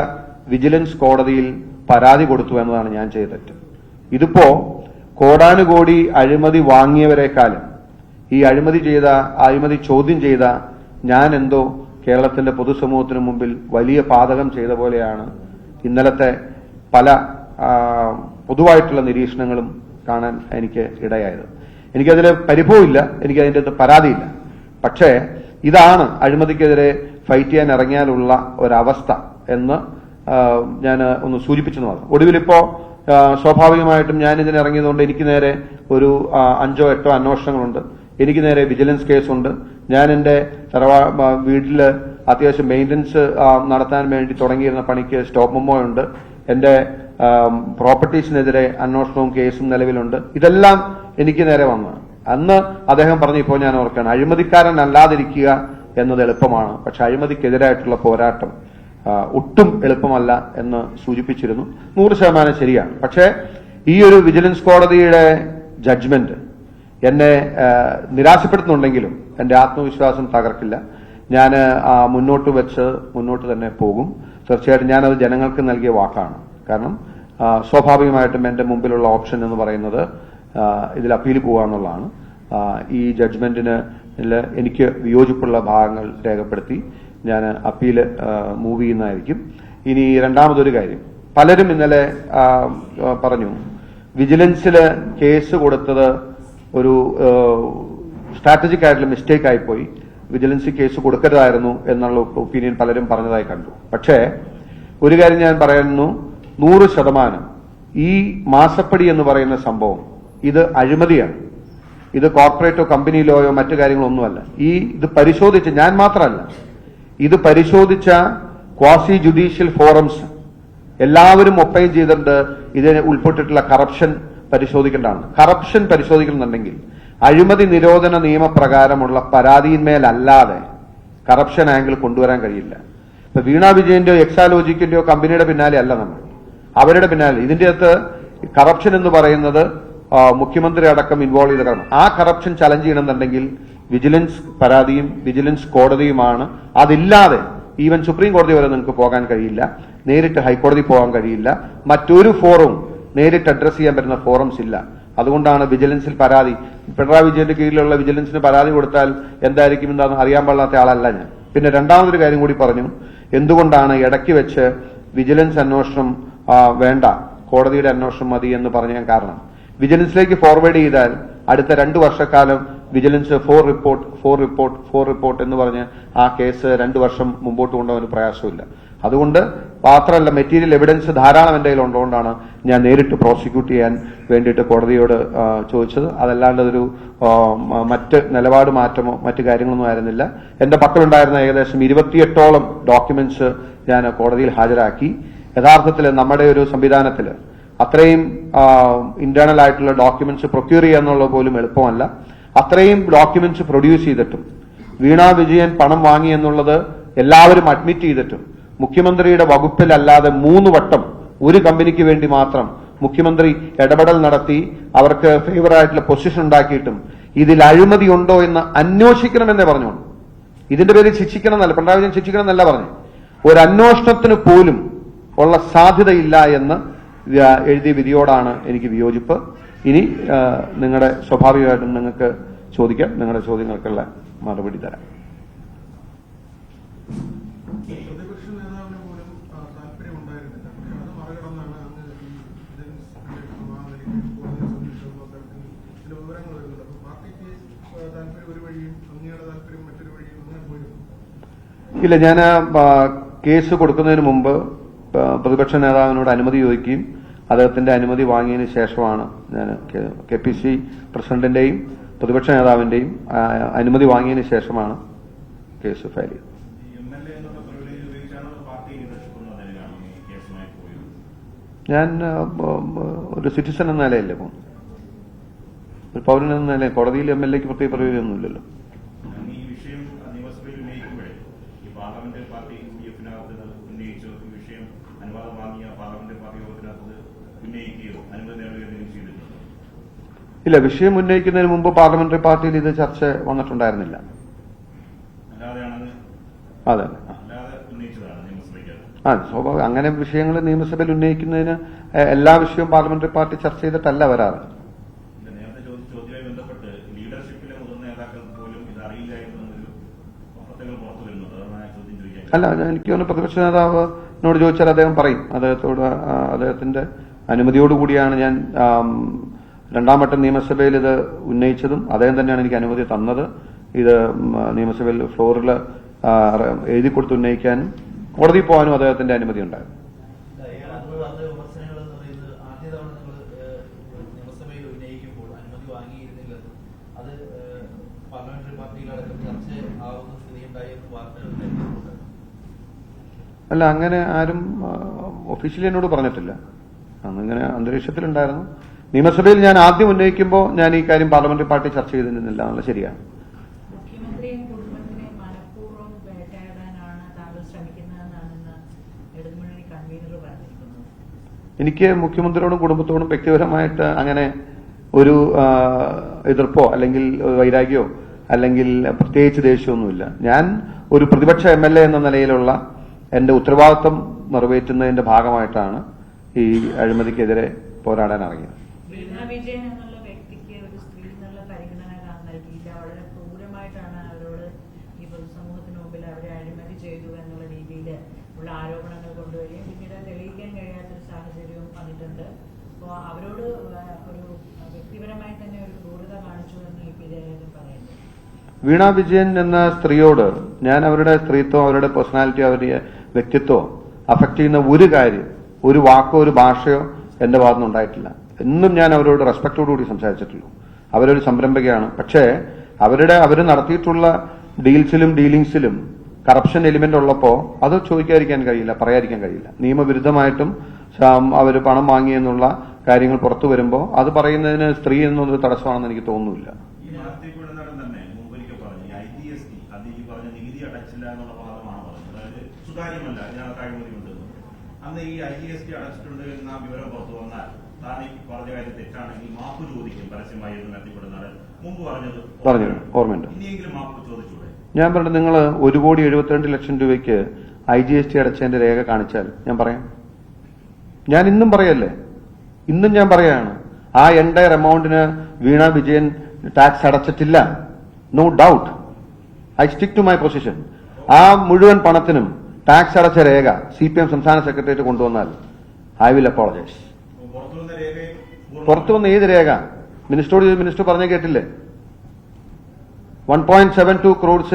വിജിലൻസ് കോടതിയിൽ പരാതി കൊടുത്തു എന്നതാണ് ഞാൻ ചെയ്ത തെറ്റ്. ഇതിപ്പോ കോടാനുകോടി അഴിമതി വാങ്ങിയവരെക്കാളും ഈ അഴിമതി ചോദ്യം ചെയ്ത ഞാൻ എന്തോ കേരളത്തിന്റെ പൊതുസമൂഹത്തിന് മുമ്പിൽ വലിയ പാതകം ചെയ്ത പോലെയാണ് ഇന്നലത്തെ പല പൊതുവായിട്ടുള്ള നിരീക്ഷണങ്ങളും കാണാൻ എനിക്ക് ഇടയായത്. എനിക്കതിൽ പരിഭവമില്ല, എനിക്കതിൻ്റെ പരാതിയില്ല. പക്ഷേ ഇതാണ് അഴിമതിക്കെതിരെ ഫൈറ്റ് ചെയ്യാൻ ഇറങ്ങിയാലുള്ള ഒരവസ്ഥ എന്ന് ഞാൻ ഒന്ന് സൂചിപ്പിച്ചെന്ന് പറഞ്ഞു. ഒടുവിലിപ്പോ സ്വാഭാവികമായിട്ടും ഞാൻ ഇതിന് ഇറങ്ങിയതുകൊണ്ട് എനിക്ക് നേരെ ഒരു 5 or 8 അന്വേഷണങ്ങളുണ്ട്. എനിക്ക് നേരെ വിജിലൻസ് കേസുണ്ട്. ഞാൻ എന്റെ വീട്ടില് അത്യാവശ്യം മെയിൻ്റനൻസ് നടത്താൻ വേണ്ടി തുടങ്ങിയിരുന്ന പണിക്ക് സ്റ്റോപ്പ് മെമ്മോ ഉണ്ട്. എന്റെ പ്രോപ്പർട്ടീസിനെതിരെ അന്വേഷണവും കേസും നിലവിലുണ്ട്. ഇതെല്ലാം എനിക്ക് നേരെ വന്നു. അന്ന് അദ്ദേഹം പറഞ്ഞു, ഇപ്പോൾ ഞാൻ ഓർക്കുകയാണ്, അഴിമതിക്കാരനല്ലാതിരിക്കുക എന്നത് എളുപ്പമാണ്, പക്ഷെ അഴിമതിക്കെതിരായിട്ടുള്ള പോരാട്ടം ഒട്ടും എളുപ്പമല്ല എന്ന് സൂചിപ്പിച്ചിരുന്നു. 100% ശരിയാണ്. പക്ഷേ ഈ ഒരു വിജിലൻസ് കോടതിയുടെ ജഡ്ജ്മെന്റ് എന്നെ നിരാശപ്പെടുത്തുന്നുണ്ടെങ്കിലും എന്റെ ആത്മവിശ്വാസം തകർക്കില്ല. ഞാൻ മുന്നോട്ട് തന്നെ പോകും. തീർച്ചയായിട്ടും ഞാനത് ജനങ്ങൾക്ക് നൽകിയ വാക്കാണ്. കാരണം സ്വാഭാവികമായിട്ടും എന്റെ മുമ്പിലുള്ള ഓപ്ഷൻ എന്ന് പറയുന്നത് ഇതിൽ അപ്പീൽ പോവാന്നുള്ളതാണ്. ഈ ജഡ്ജ്മെന്റിന് എനിക്ക് വിയോജിപ്പുള്ള ഭാഗങ്ങൾ രേഖപ്പെടുത്തി ഞാൻ അപ്പീല് മൂവ് ചെയ്യുന്നതായിരിക്കും. ഇനി രണ്ടാമതൊരു കാര്യം, പലരും ഇന്നലെ പറഞ്ഞു വിജിലൻസില് കേസ് കൊടുത്തത് ഒരു സ്ട്രാറ്റജിക് ആയിട്ടുള്ള മിസ്റ്റേക്ക് ആയിപ്പോയി, വിജിലൻസ് കേസ് കൊടുക്കരുതായിരുന്നു എന്നുള്ള ഒപ്പീനിയൻ പലരും പറഞ്ഞതായി കണ്ടു. പക്ഷേ ഒരു കാര്യം ഞാൻ പറയുന്നു, 100% ഈ മാസപ്പടി എന്ന് പറയുന്ന സംഭവം ഇത് അഴിമതിയാണ്. ഇത് കോർപ്പറേറ്റോ കമ്പനി ലോയോ മറ്റു കാര്യങ്ങളൊന്നുമല്ല. ഇത് പരിശോധിച്ച ഞാൻ മാത്രമല്ല, ഇത് പരിശോധിച്ച ക്വാസി ജുഡീഷ്യൽ ഫോറംസ് എല്ലാവരും ഒപ്പൈൻ ചെയ്തിട്ടുണ്ട്. ഇതിന് ഉൾപ്പെട്ടിട്ടുള്ള കറപ്ഷൻ പരിശോധിക്കേണ്ടതാണ്. കറപ്ഷൻ പരിശോധിക്കണമെന്നുണ്ടെങ്കിൽ അഴിമതി നിരോധന നിയമപ്രകാരമുള്ള പരാതിയിന്മേലല്ലാതെ കറപ്ഷൻ ആംഗിൾ കൊണ്ടുവരാൻ കഴിയില്ല. ഇപ്പൊ വീണ വിജയന്റെയോ എക്സാലോജിക്കിന്റെയോ കമ്പനിയുടെ പിന്നാലെ അല്ല നമ്മൾ, അവരുടെ പിന്നാലെ. ഇതിന്റെ അകത്ത് കറപ്ഷൻ എന്ന് പറയുന്നത് മുഖ്യമന്ത്രി അടക്കം ഇൻവോൾവ് ചെയ്ത കാരണം ആ കറപ്ഷൻ ചലഞ്ച് ചെയ്യണമെന്നുണ്ടെങ്കിൽ വിജിലൻസ് പരാതിയും വിജിലൻസ് കോടതിയുമാണ്. അതില്ലാതെ ഈവൻ സുപ്രീം കോടതി വരെ നിങ്ങൾക്ക് പോകാൻ കഴിയില്ല, നേരിട്ട് ഹൈക്കോടതി പോകാൻ കഴിയില്ല, മറ്റൊരു ഫോറവും നേരിട്ട് അഡ്രസ് ചെയ്യാൻ പറ്റുന്ന ഫോറംസ് ഇല്ല. അതുകൊണ്ടാണ് വിജിലൻസിൽ പരാതി, പിണറായി വിജയന്റെ കീഴിലുള്ള വിജിലൻസിന് പരാതി കൊടുത്താൽ എന്തായിരിക്കും എന്താണെന്ന് അറിയാൻ പാടില്ലാത്ത ആളല്ല ഞാൻ. പിന്നെ രണ്ടാമതൊരു കാര്യം കൂടി പറഞ്ഞു, എന്തുകൊണ്ടാണ് ഇടയ്ക്ക് വെച്ച് വിജിലൻസ് അന്വേഷണം വേണ്ട, കോടതിയുടെ അന്വേഷണം മതി എന്ന് പറഞ്ഞ കാരണം, വിജിലൻസിലേക്ക് ഫോർവേഡ് ചെയ്താൽ അടുത്ത 2 വർഷക്കാലം വിജിലൻസ് 4 റിപ്പോർട്ട് എന്ന് പറഞ്ഞ് ആ കേസ് 2 വർഷം മുമ്പോട്ട് കൊണ്ടുപോകാൻ പ്രയാസമില്ല. അതുകൊണ്ട് മാത്രമല്ല, മെറ്റീരിയൽ എവിഡൻസ് ധാരാളം എന്റെ കയ്യിൽ ഉള്ളതുകൊണ്ടാണ് ഞാൻ നേരിട്ട് പ്രോസിക്യൂട്ട് ചെയ്യാൻ വേണ്ടിയിട്ട് കോടതിയോട് ചോദിച്ചത്. അതല്ലാണ്ട് അതൊരു മറ്റ് നിലപാട് മാറ്റമോ മറ്റു കാര്യങ്ങളൊന്നും ആയിരുന്നില്ല. എന്റെ പക്കലുണ്ടായിരുന്ന ഏകദേശം 28ഓളം ഡോക്യുമെന്റ്സ് ഞാൻ കോടതിയിൽ ഹാജരാക്കി. യഥാർത്ഥത്തിൽ നമ്മുടെ ഒരു സംവിധാനത്തിൽ അത്രയും ഇന്റേണൽ ആയിട്ടുള്ള ഡോക്യുമെന്റ്സ് പ്രൊക്യൂർ ചെയ്യാന്നുള്ളത് പോലും എളുപ്പമല്ല. അത്രയും ഡോക്യുമെന്റ്സ് പ്രൊഡ്യൂസ് ചെയ്തിട്ടും വീണ വിജയൻ പണം വാങ്ങി എന്നുള്ളത് എല്ലാവരും അഡ്മിറ്റ് ചെയ്തിട്ടും മുഖ്യമന്ത്രിയുടെ വകുപ്പിലല്ലാതെ 3 വട്ടം ഒരു കമ്പനിക്ക് വേണ്ടി മാത്രം മുഖ്യമന്ത്രി ഇടപെടൽ നടത്തി അവർക്ക് ഫേവറായിട്ടുള്ള പൊസിഷൻ ഉണ്ടാക്കിയിട്ടും ഇതിൽ അഴിമതി ഉണ്ടോ എന്ന് അന്വേഷിക്കണമെന്നേ പറഞ്ഞോളൂ. ഇതിന്റെ പേരിൽ ശിക്ഷിക്കണമെന്നല്ല, പിണറായി വിജയൻ ശിക്ഷിക്കണമെന്നല്ല പറഞ്ഞു. ഒരു അന്വേഷണത്തിന് പോലും ഉള്ള സാധ്യതയില്ല എന്ന് എഴുതിയ വിധിയോടാണ് എനിക്ക് വിയോജിപ്പ്. ഇനി നിങ്ങളുടെ സ്വാഭാവികമായിട്ടും നിങ്ങൾക്ക് ചോദിക്കാം, നിങ്ങളുടെ ചോദ്യങ്ങൾക്കുള്ള മറുപടി തരാം. ഇല്ല, ഞാൻ കേസ് കൊടുക്കുന്നതിന് മുമ്പ് പ്രതിപക്ഷ നേതാവിനോട് അനുമതി ചോദിക്കുകയും അദ്ദേഹത്തിന്റെ അനുമതി വാങ്ങിയതിനു ശേഷമാണ് ഞാൻ KPC പ്രസിഡന്റിന്റെയും പ്രതിപക്ഷ നേതാവിന്റെയും അനുമതി വാങ്ങിയതിനു ശേഷമാണ് കേസ് ഫയൽ ചെയ്തത്. ഞാൻ ഒരു സിറ്റിസൺ എന്ന നിലയല്ലേ പോകുന്നു, ഒരു പൗരൻ എന്ന നിലയിൽ. കോടതിയിൽ MLA ക്ക് പ്രത്യേക പ്രയോജനമൊന്നുമില്ലല്ലോ. ഇല്ല, വിഷയം ഉന്നയിക്കുന്നതിന് മുമ്പ് പാർലമെന്ററി പാർട്ടിയിൽ ഇത് ചർച്ച വന്നിട്ടുണ്ടായിരുന്നില്ല. അതെ, സ്വാഭാവികം. അങ്ങനെ വിഷയങ്ങൾ നിയമസഭയിൽ ഉന്നയിക്കുന്നതിന് എല്ലാ വിഷയവും പാർലമെന്ററി പാർട്ടി ചർച്ച ചെയ്തിട്ടല്ല വരാറ്. അല്ല, എനിക്ക് തോന്നുന്നു പ്രതിപക്ഷ നേതാവിനോട് ചോദിച്ചാൽ അദ്ദേഹം പറയും. അദ്ദേഹത്തിന്റെ അനുമതിയോടുകൂടിയാണ് ഞാൻ രണ്ടാം വട്ടം നിയമസഭയിൽ ഇത് ഉന്നയിച്ചതും അദ്ദേഹം തന്നെയാണ് എനിക്ക് അനുമതി തന്നത്. ഇത് നിയമസഭയിൽ ഫ്ലോറിൽ എഴുതി കൊടുത്ത് ഉന്നയിക്കാനും കോടതിയിൽ പോകാനും അദ്ദേഹത്തിന്റെ അനുമതി ഉണ്ടായിരുന്നു. അല്ല, അങ്ങനെ ആരും ഒഫീഷ്യലി എന്നോട് പറഞ്ഞിട്ടില്ല. അന്നിങ്ങനെ അന്തരീക്ഷത്തിലുണ്ടായിരുന്നു. നിയമസഭയിൽ ഞാൻ ആദ്യം ഉന്നയിക്കുമ്പോൾ ഞാൻ ഈ കാര്യം പാർലമെന്ററി പാർട്ടി ചർച്ച ചെയ്തിരുന്നില്ല എന്നുള്ളത് ശരിയാണ്. എനിക്ക് മുഖ്യമന്ത്രിയോടും കുടുംബത്തോടും വ്യക്തിപരമായിട്ട് അങ്ങനെ ഒരു എതിർപ്പോ അല്ലെങ്കിൽ വൈരാഗ്യമോ അല്ലെങ്കിൽ പ്രത്യേകിച്ച് ദേഷ്യമൊന്നുമില്ല. ഞാൻ ഒരു പ്രതിപക്ഷ MLA എന്ന നിലയിലുള്ള എന്റെ ഉത്തരവാദിത്വം നിറവേറ്റുന്നതിന്റെ ഭാഗമായിട്ടാണ് ഈ അഴിമതിക്കെതിരെ പോരാടാൻ ഇറങ്ങിയത്. വിജയൻ എന്നുള്ള വ്യക്തിക്ക് ഒരു സ്ത്രീ എന്നുള്ള പരിഗണന നൽകിയില്ല. വളരെ ക്രൂരമായിട്ടാണ് അവരോട് ഈ പൊതുസമൂഹത്തിന് മുമ്പിൽ അവരെ അഴിമതി ചെയ്തു എന്നുള്ള രീതിയിൽ ഉള്ള ആരോപണങ്ങൾ കൊണ്ടുവരികയും പിന്നീട് തെളിയിക്കാൻ കഴിയാത്തൊരു സാഹചര്യവും വന്നിട്ടുണ്ട്. അപ്പോൾ അവരോട് ഒരു വ്യക്തിപരമായി തന്നെ ഒരു ക്രൂരത കാണിച്ചു എന്ന് ഈ ജയരാജൻ പറയുന്നത്. വീണ വിജയൻ എന്ന സ്ത്രീയോട് ഞാൻ അവരുടെ സ്ത്രീത്വം, അവരുടെ പേഴ്സണാലിറ്റി, അവരുടെ വ്യക്തിത്വം അഫക്ട് ചെയ്യുന്ന ഒരു കാര്യം, ഒരു വാക്കോ ഒരു ഭാഷയോ എന്റെ ഭാഗത്തുനിന്ന് ഉണ്ടായിട്ടില്ല. എന്നും ഞാൻ അവരോട് റെസ്പെക്ടോടുകൂടി സംസാരിച്ചിട്ടുള്ളൂ. അവരൊരു സംരംഭകയാണ്. പക്ഷേ അവർ നടത്തിയിട്ടുള്ള ഡീലിംഗ്സിലും കറപ്ഷൻ എലിമെന്റ് ഉള്ളപ്പോൾ അത് ചോദിക്കാതിരിക്കാൻ കഴിയില്ല, പറയാതിരിക്കാൻ കഴിയില്ല. നിയമവിരുദ്ധമായിട്ടും അവർ പണം വാങ്ങിയെന്നുള്ള കാര്യങ്ങൾ പുറത്തു വരുമ്പോൾ അത് പറയുന്നതിന് സ്ത്രീ എന്നൊരു തടസ്സമാണെന്ന് എനിക്ക് തോന്നുന്നില്ല. അന്ന് ഈ IGST അടച്ചിട്ടുണ്ട് എന്ന വിവരം പുറത്തു വന്നാൽ താൻ ഈ പറഞ്ഞ കാര്യം തെറ്റാണെങ്കിൽ മാപ്പ് ചോദിക്കും പരസ്യമായി എന്ന് നടത്തിപ്പെടുന്നത് മുമ്പ് പറഞ്ഞു ഓർമ്മയുണ്ട്. ഇനിയെങ്കിലും മാപ്പ് ചോദിച്ചൂടെ? ഞാൻ പറഞ്ഞു, നിങ്ങൾ 1,72,00,000 രൂപയ്ക്ക് IGST അടച്ചതിന്റെ രേഖ കാണിച്ചാൽ ഞാൻ പറയാം. ഞാൻ ഇന്നും പറയല്ലേ, ഇന്നും ഞാൻ പറയാണ്, ആ എൻടയർ എമൗണ്ടിന് വീണ വിജയൻ ടാക്സ് അടച്ചിട്ടില്ല. No doubt, I stick to my position. ആ മുഴുവൻ പണത്തിനും ടാക്സ് അടച്ച രേഖ CPM സംസ്ഥാന സെക്രട്ടേറിയറ്റ് കൊണ്ടുവന്നാൽ ഐ വിൽ അപ്പോളജൈസ്. പുറത്തു വന്ന ഏത് രേഖ? മിനിസ്റ്റർ പറഞ്ഞ കേട്ടില്ലേ? 1.72 crores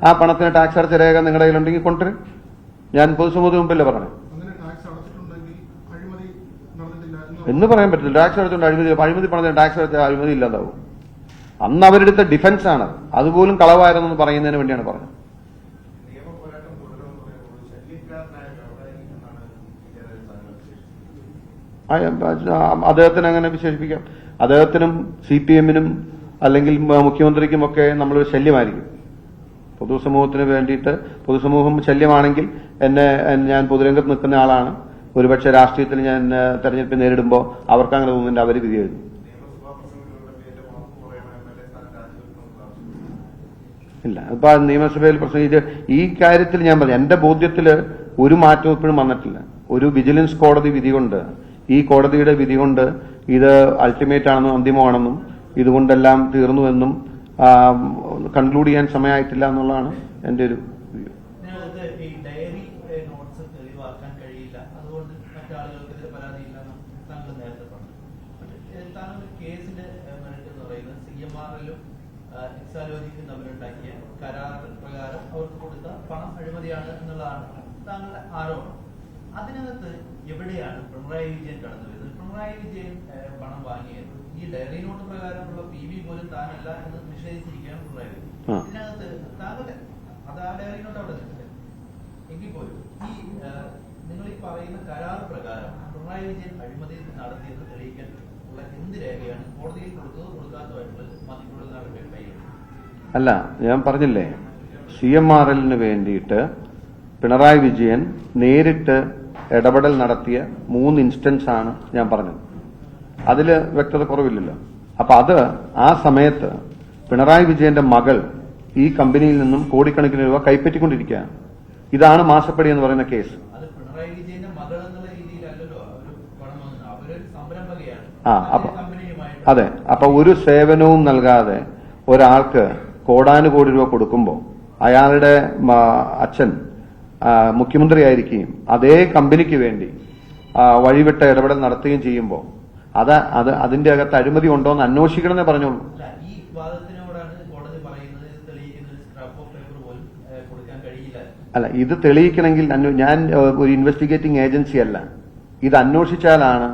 ആ പണത്തിന് ടാക്സ് അടച്ച രേഖ നിങ്ങളുടെ കയ്യിലുണ്ടെങ്കിൽ കൊണ്ടുവരും. ഞാൻ പൊതുസമൂഹത്തിന് മുമ്പല്ലേ പറഞ്ഞു. എന്ന് പറയാൻ പറ്റില്ല. ടാക്സ് അടച്ചുകൊണ്ട് അഴിമതി പണത്തിന് ടാക്സ് അടച്ച അഴിമതി ഇല്ലാതാവും. അന്ന് അവരെടുത്ത ഡിഫൻസ് ആണ്. അതുപോലും കളവായിരുന്നെന്ന് പറയുന്നതിന് വേണ്ടിയാണ് പറഞ്ഞത്. അദ്ദേഹത്തിന് അങ്ങനെ വിശേഷിപ്പിക്കാം. അദ്ദേഹത്തിനും CPM-നും അല്ലെങ്കിൽ മുഖ്യമന്ത്രിക്കുമൊക്കെ നമ്മളൊരു ശല്യമായിരിക്കും. പൊതുസമൂഹത്തിന് വേണ്ടിയിട്ട് പൊതുസമൂഹം ശല്യമാണെങ്കിൽ ഞാൻ പൊതുരംഗത്ത് നിൽക്കുന്ന ആളാണ്. ഒരുപക്ഷെ രാഷ്ട്രീയത്തിൽ ഞാൻ തെരഞ്ഞെടുപ്പ് നേരിടുമ്പോൾ അവർക്ക് അങ്ങനെ തോന്നുന്നുണ്ട്, അവർ വിധി എഴുതും. ഇല്ല, ഇപ്പൊ നിയമസഭയിൽ പ്രശ്നം ഈ കാര്യത്തിൽ ഞാൻ പറഞ്ഞു, എന്റെ ബോധ്യത്തിൽ ഒരു മാറ്റവും ഇപ്പോഴും വന്നിട്ടില്ല. ഒരു വിജിലൻസ് കോടതി വിധി കൊണ്ട്, ഈ കോടതിയുടെ വിധി കൊണ്ട് ഇത് അൾട്ടിമേറ്റ് ആണെന്നും അന്തിമമാണെന്നും ഇതുകൊണ്ടെല്ലാം തീർന്നുവെന്നും കൺക്ലൂഡ് ചെയ്യാൻ സമയമായിട്ടില്ല എന്നുള്ളതാണ് എന്റെ ഒരു വ്യൂ. കരാർ പ്രകാരം അവർക്ക് കൊടുത്ത പണം അഴിമതിയാണ് എന്നുള്ളതാണ് താങ്കളുടെ ആരോപണം. അതിനകത്ത് എവിടെയാണ് പിണറായി വിജയൻ കടന്നു വരുന്നത്? പിണറായി വിജയൻ പണം വാങ്ങിയത് ഈ ഡയറി നോട്ട് പ്രകാരമുള്ള PV പോലും താനല്ല എന്ന് നിഷേധിച്ചിരിക്കുകയാണ് പിണറായി വിജയൻ. ഇതിനകത്ത് താങ്കളുടെ അത് ആ ഡയറി നോട്ട് അവിടെ നിൽക്കില്ല എങ്കിൽ പോലും ഈ നിങ്ങൾ ഈ പറയുന്ന കരാർ പ്രകാരം പിണറായി വിജയൻ അഴിമതി നടത്തിയെന്ന് തെളിയിക്കാൻ ഉള്ള എന്ത് രേഖയാണ് കോടതിയിൽ കൊടുത്തതോ കൊടുക്കാത്തതായിട്ടുള്ളത് മാധ്യമപ്രവർത്തകരുടെ കയ്യിൽ? അല്ല, ഞാൻ പറഞ്ഞില്ലേ, CMRL-ന് വേണ്ടിയിട്ട് പിണറായി വിജയൻ നേരിട്ട് ഇടപെടൽ നടത്തിയ 3 ഇൻസ്റ്റൻസ് ആണ് ഞാൻ പറഞ്ഞത്. അതിൽ വ്യക്തത കുറവില്ലല്ലോ. അപ്പൊ അത് ആ സമയത്ത് പിണറായി വിജയന്റെ മകൾ ഈ കമ്പനിയിൽ നിന്നും കോടിക്കണക്കിന് രൂപ കൈപ്പറ്റിക്കൊണ്ടിരിക്കുകയാണ്. ഇതാണ് മാസപ്പടി എന്ന് പറയുന്ന കേസ്. അത് പിണറായി വിജയന്റെ മകൾ എന്നുള്ള രീതിയിലല്ലല്ലോ അവര് പണം വാങ്ങുന്നത്. അവര് സംരംഭകയാണ്. അപ്പൊ അതെ, അപ്പൊ ഒരു സേവനവും നൽകാതെ ഒരാൾക്ക് കോടാനുകോടി രൂപ കൊടുക്കുമ്പോൾ അയാളുടെ അച്ഛൻ മുഖ്യമന്ത്രിയായിരിക്കുകയും അതേ കമ്പനിക്ക് വേണ്ടി വഴിവിട്ട ഇടപെടൽ നടത്തുകയും ചെയ്യുമ്പോൾ അതിന്റെ അകത്ത് അഴിമതി ഉണ്ടോ എന്ന് അന്വേഷിക്കണമെന്നേ പറഞ്ഞോളൂ. ഈ വാദത്തിനോടാണ് കോടതി പറയുന്നത് തെളിയിക്കുന്ന ഒരു സ്ക്രാപ്പ് ഓഫ് പേപ്പർ പോലും കൊടുക്കാൻ കഴിയില്ല. അല്ല, ഇത് തെളിയിക്കണമെങ്കിൽ ഞാൻ ഒരു ഇൻവെസ്റ്റിഗേറ്റിംഗ് ഏജൻസി അല്ല. ഇത് അന്വേഷിച്ചാലാണ്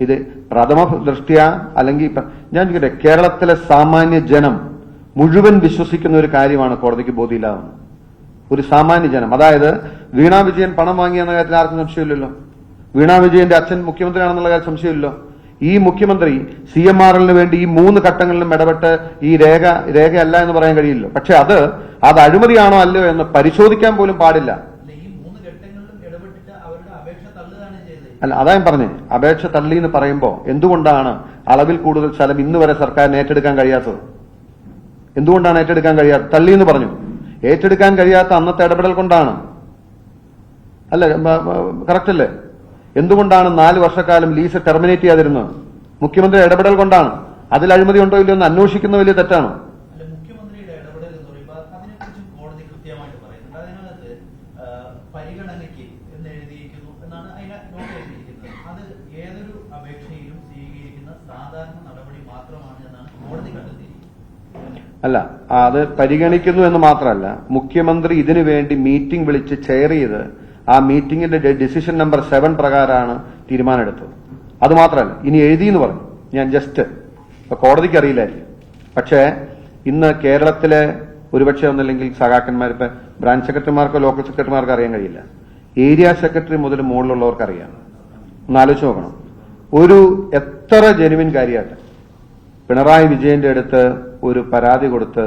ഇത് പ്രഥമ ദൃഷ്ട്യ അല്ലെങ്കിൽ ഞാൻ ചോദിക്കട്ടെ, കേരളത്തിലെ സാമാന്യ ജനം മുഴുവൻ വിശ്വസിക്കുന്ന ഒരു കാര്യമാണ് കോടതിക്ക് ബോധ്യമില്ലാവുന്നത്. ഒരു സാമാന്യ ജനം, അതായത് വീണ വിജയൻ പണം വാങ്ങിയെന്ന കാര്യത്തിൽ ആർക്കും സംശയമില്ലല്ലോ. വീണ വിജയന്റെ അച്ഛൻ മുഖ്യമന്ത്രിയാണെന്നുള്ള കാര്യം സംശയമില്ലല്ലോ. ഈ മുഖ്യമന്ത്രി CMRL വേണ്ടി ഈ 3 ഘട്ടങ്ങളിലും ഇടപെട്ട് ഈ രേഖയല്ല എന്ന് പറയാൻ കഴിയില്ല. പക്ഷെ അത് അഴിമതിയാണോ അല്ലയോ എന്ന് പരിശോധിക്കാൻ പോലും പാടില്ല. അല്ല, അതാ ഞാൻ പറഞ്ഞേ, അപേക്ഷ തള്ളി എന്ന് പറയുമ്പോൾ എന്തുകൊണ്ടാണ് അളവിൽ കൂടുതൽ സ്ഥലം ഇന്ന് വരെ സർക്കാരിന് ഏറ്റെടുക്കാൻ കഴിയാത്തത്? എന്തുകൊണ്ടാണ് ഏറ്റെടുക്കാൻ കഴിയാത്തത്? തള്ളി എന്ന് പറഞ്ഞു. ഏറ്റെടുക്കാൻ കഴിയാത്ത അന്നത്തെ ഇടപെടൽ കൊണ്ടാണ്. അല്ല, കറക്റ്റ് അല്ലേ? എന്തുകൊണ്ടാണ് 4 വർഷക്കാലം ലീസ് ടെർമിനേറ്റ് ചെയ്യാതിരുന്നത്? മുഖ്യമന്ത്രി ഇടപെടൽ കൊണ്ടാണ്. അതിൽ അഴിമതി ഉണ്ടോ ഇല്ലയോ എന്ന് അന്വേഷിക്കുന്ന വലിയ തെറ്റാണ്. മുഖ്യമന്ത്രിയുടെ ഇടപെടൽ എന്ന് പറയുമ്പോൾ അതിനെക്കുറിച്ചും കോടതി കൃത്യമായിട്ട് പറയുന്നുണ്ട്. അതിനകത്ത് പരിഗണനയ്ക്ക് എന്ന് എഴുതിയിരിക്കുന്നു എന്നാണ് അതിനെ നോട്ട് എഴുതിയിരിക്കുന്നത്. അത് ഏതൊരു അപേക്ഷയിലും സ്വീകരിക്കുന്ന സാധാരണ നടപടി മാത്രമാണ് എന്നാണ് കോടതി കണ്ടെത്തിയിരിക്കുന്നത്. അല്ല, അത് പരിഗണിക്കുന്നു എന്ന് മാത്രമല്ല, മുഖ്യമന്ത്രി ഇതിനു വേണ്ടി മീറ്റിംഗ് വിളിച്ച് ചെയർ ചെയ്ത് ആ മീറ്റിംഗിന്റെ ഡിസിഷൻ നമ്പർ 7 പ്രകാരമാണ് തീരുമാനമെടുത്തത്. അത് മാത്രമല്ല, ഇനി എഴുതിയെന്ന് പറഞ്ഞു. ഞാൻ ജസ്റ്റ് കോടതിക്ക് അറിയില്ലായിരിക്കും, പക്ഷേ ഇന്ന് കേരളത്തിലെ ഒരുപക്ഷെ ഒന്നല്ലെങ്കിൽ സഖാക്കന്മാർ, ഇപ്പൊ ബ്രാഞ്ച് സെക്രട്ടറിമാർക്കോ ലോക്കൽ സെക്രട്ടറിമാർക്കോ അറിയാൻ കഴിയില്ല. ഏരിയ സെക്രട്ടറി മുതൽ മുകളിലുള്ളവർക്ക് അറിയാം. ഒന്ന് ആലോചിച്ച് നോക്കണം. ഒരു എത്ര ജെനുവിൻ കാര്യമായിട്ട് പിണറായി വിജയന്റെ അടുത്ത് ഒരു പരാതി കൊടുത്ത്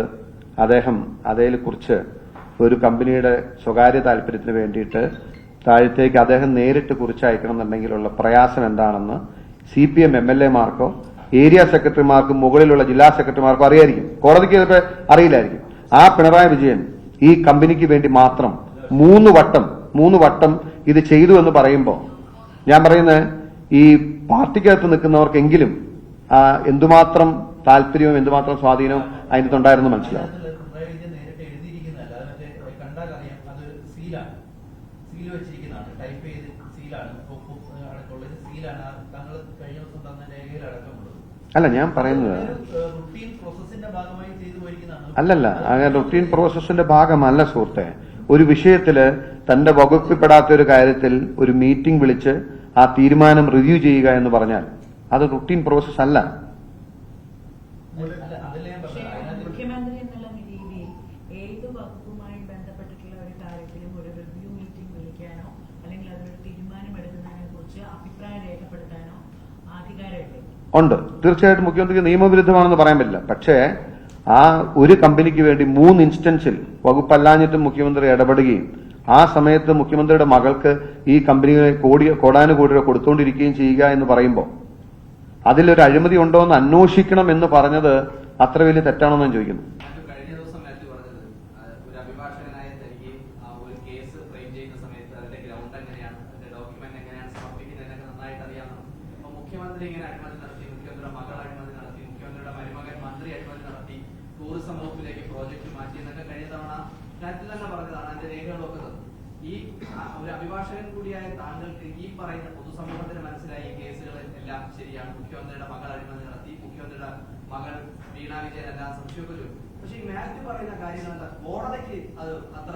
അദ്ദേഹം അതേൽ കുറിച്ച് ഒരു കമ്പനിയുടെ സ്വകാര്യ താല്പര്യത്തിന് വേണ്ടിയിട്ട് താഴത്തേക്ക് അദ്ദേഹം നേരിട്ട് കുറിച്ചയക്കണം എന്നുണ്ടെങ്കിലുള്ള പ്രയാസം എന്താണെന്ന് CPM MLA-മാർക്കോ ഏരിയ സെക്രട്ടറിമാർക്കും മുകളിലുള്ള ജില്ലാ സെക്രട്ടറിമാർക്കോ അറിയായിരിക്കും. കോടതിക്ക് ചിലപ്പോൾ അറിയില്ലായിരിക്കും. ആ പിണറായി വിജയൻ ഈ കമ്പനിക്ക് വേണ്ടി മാത്രം 3 വട്ടം ഇത് ചെയ്തു എന്ന് പറയുമ്പോൾ ഞാൻ പറയുന്നത് ഈ പാർട്ടിക്കകത്ത് നിൽക്കുന്നവർക്കെങ്കിലും എന്തുമാത്രം താല്പര്യവും എന്തുമാത്രം സ്വാധീനവും അതിനകത്തുണ്ടായിരുന്നു മനസ്സിലാവും. അല്ല, ഞാൻ പറയുന്നത് അല്ലല്ല, അങ്ങനെ റുട്ടീൻ പ്രോസസ്സിന്റെ ഭാഗമല്ല സുഹൃത്തെ. ഒരു വിഷയത്തില് തന്റെ വകുപ്പിൽപ്പെടാത്ത ഒരു കാര്യത്തിൽ ഒരു മീറ്റിംഗ് വിളിച്ച് ആ തീരുമാനം റിവ്യൂ ചെയ്യുക എന്ന് പറഞ്ഞാൽ അത് റുട്ടീൻ പ്രോസസ് അല്ല. മുഖ്യമന്ത്രി എന്നുള്ള രീതിയിൽ ഏത് വകുപ്പുമായി ബന്ധപ്പെട്ടിട്ടുള്ള ഒരു കാര്യത്തിലും ഒരു റിവ്യൂ മീറ്റിംഗ് വിളിക്കാനോ അല്ലെങ്കിൽ അതൊരു തീരുമാനമെടുക്കുന്നതിനെ കുറിച്ച് അഭിപ്രായം രേഖപ്പെടുത്താനോ അധികാരമില്ല. ഉണ്ട്, തീർച്ചയായിട്ടും മുഖ്യമന്ത്രിക്ക് നിയമവിരുദ്ധമാണെന്ന് പറയാൻ പറ്റില്ല. പക്ഷേ ആ ഒരു കമ്പനിക്ക് വേണ്ടി 3 ഇൻസ്റ്റൻസിൽ വകുപ്പല്ലാഞ്ഞിട്ടും മുഖ്യമന്ത്രി ഇടപെടുകയും ആ സമയത്ത് മുഖ്യമന്ത്രിയുടെ മകൾക്ക് ഈ കമ്പനികളെ കോടാനുകോടി രൂപ കൊടുത്തുകൊണ്ടിരിക്കുകയും ചെയ്യുക എന്ന് പറയുമ്പോൾ അതിലൊരു അഴിമതി ഉണ്ടോ എന്ന് അന്വേഷിക്കണം എന്ന് പറഞ്ഞത് അത്ര വലിയ തെറ്റാണോ എന്ന് ഞാൻ ചോദിക്കുന്നു. കഴിഞ്ഞ ദിവസം മാത്യു പറഞ്ഞത് ഒരു അഭിഭാഷകനായ തനിക്ക് ഒരു കേസ് ഫ്രെയിം ചെയ്യുന്ന സമയത്ത് അതിന്റെ ഗ്രൗണ്ട് എങ്ങനെയാണ്, അതിന്റെ ഡോക്യുമെന്റ് എങ്ങനെയാണ് സമർപ്പിക്കുന്നതിനൊക്കെ നന്നായിട്ട് അറിയാമെന്നാണ്. അപ്പൊ മുഖ്യമന്ത്രി ഇങ്ങനെ അഴിമതി നടത്തി, മുഖ്യമന്ത്രിയുടെ മകൾ അഴിമതി നടത്തി, മുഖ്യമന്ത്രിയുടെ മരുമകൻ മന്ത്രി അഴിമതി നടത്തി, ടൂറിസം വകുപ്പിലേക്ക് പ്രോജക്ട് മാറ്റി എന്നൊക്കെ കഴിഞ്ഞ തവണ മാത്യു തന്നെ പറഞ്ഞതാണ്. അതിന്റെ രേഖകളൊക്കെ തന്നു. ഈ ഒരു അഭിഭാഷകൻ കൂടിയായ താങ്കൾക്ക് ഈ പറയുന്ന പൊതുസമൂഹത്തിന് മനസ്സിലായി ഈ കേസുകൾ എല്ലാം ശരിയാണ്, മുഖ്യമന്ത്രിയുടെ മകൾ അഴിമതി നടത്തി, മുഖ്യമന്ത്രിയുടെ മകൾ വീണ വിജയൻ എല്ലാം സംശയമൊക്കെ വരും. പക്ഷെ ഈ മാത്യു പറയുന്ന കാര്യങ്ങൾ എന്താ കോടതിക്ക് അത് അത്ര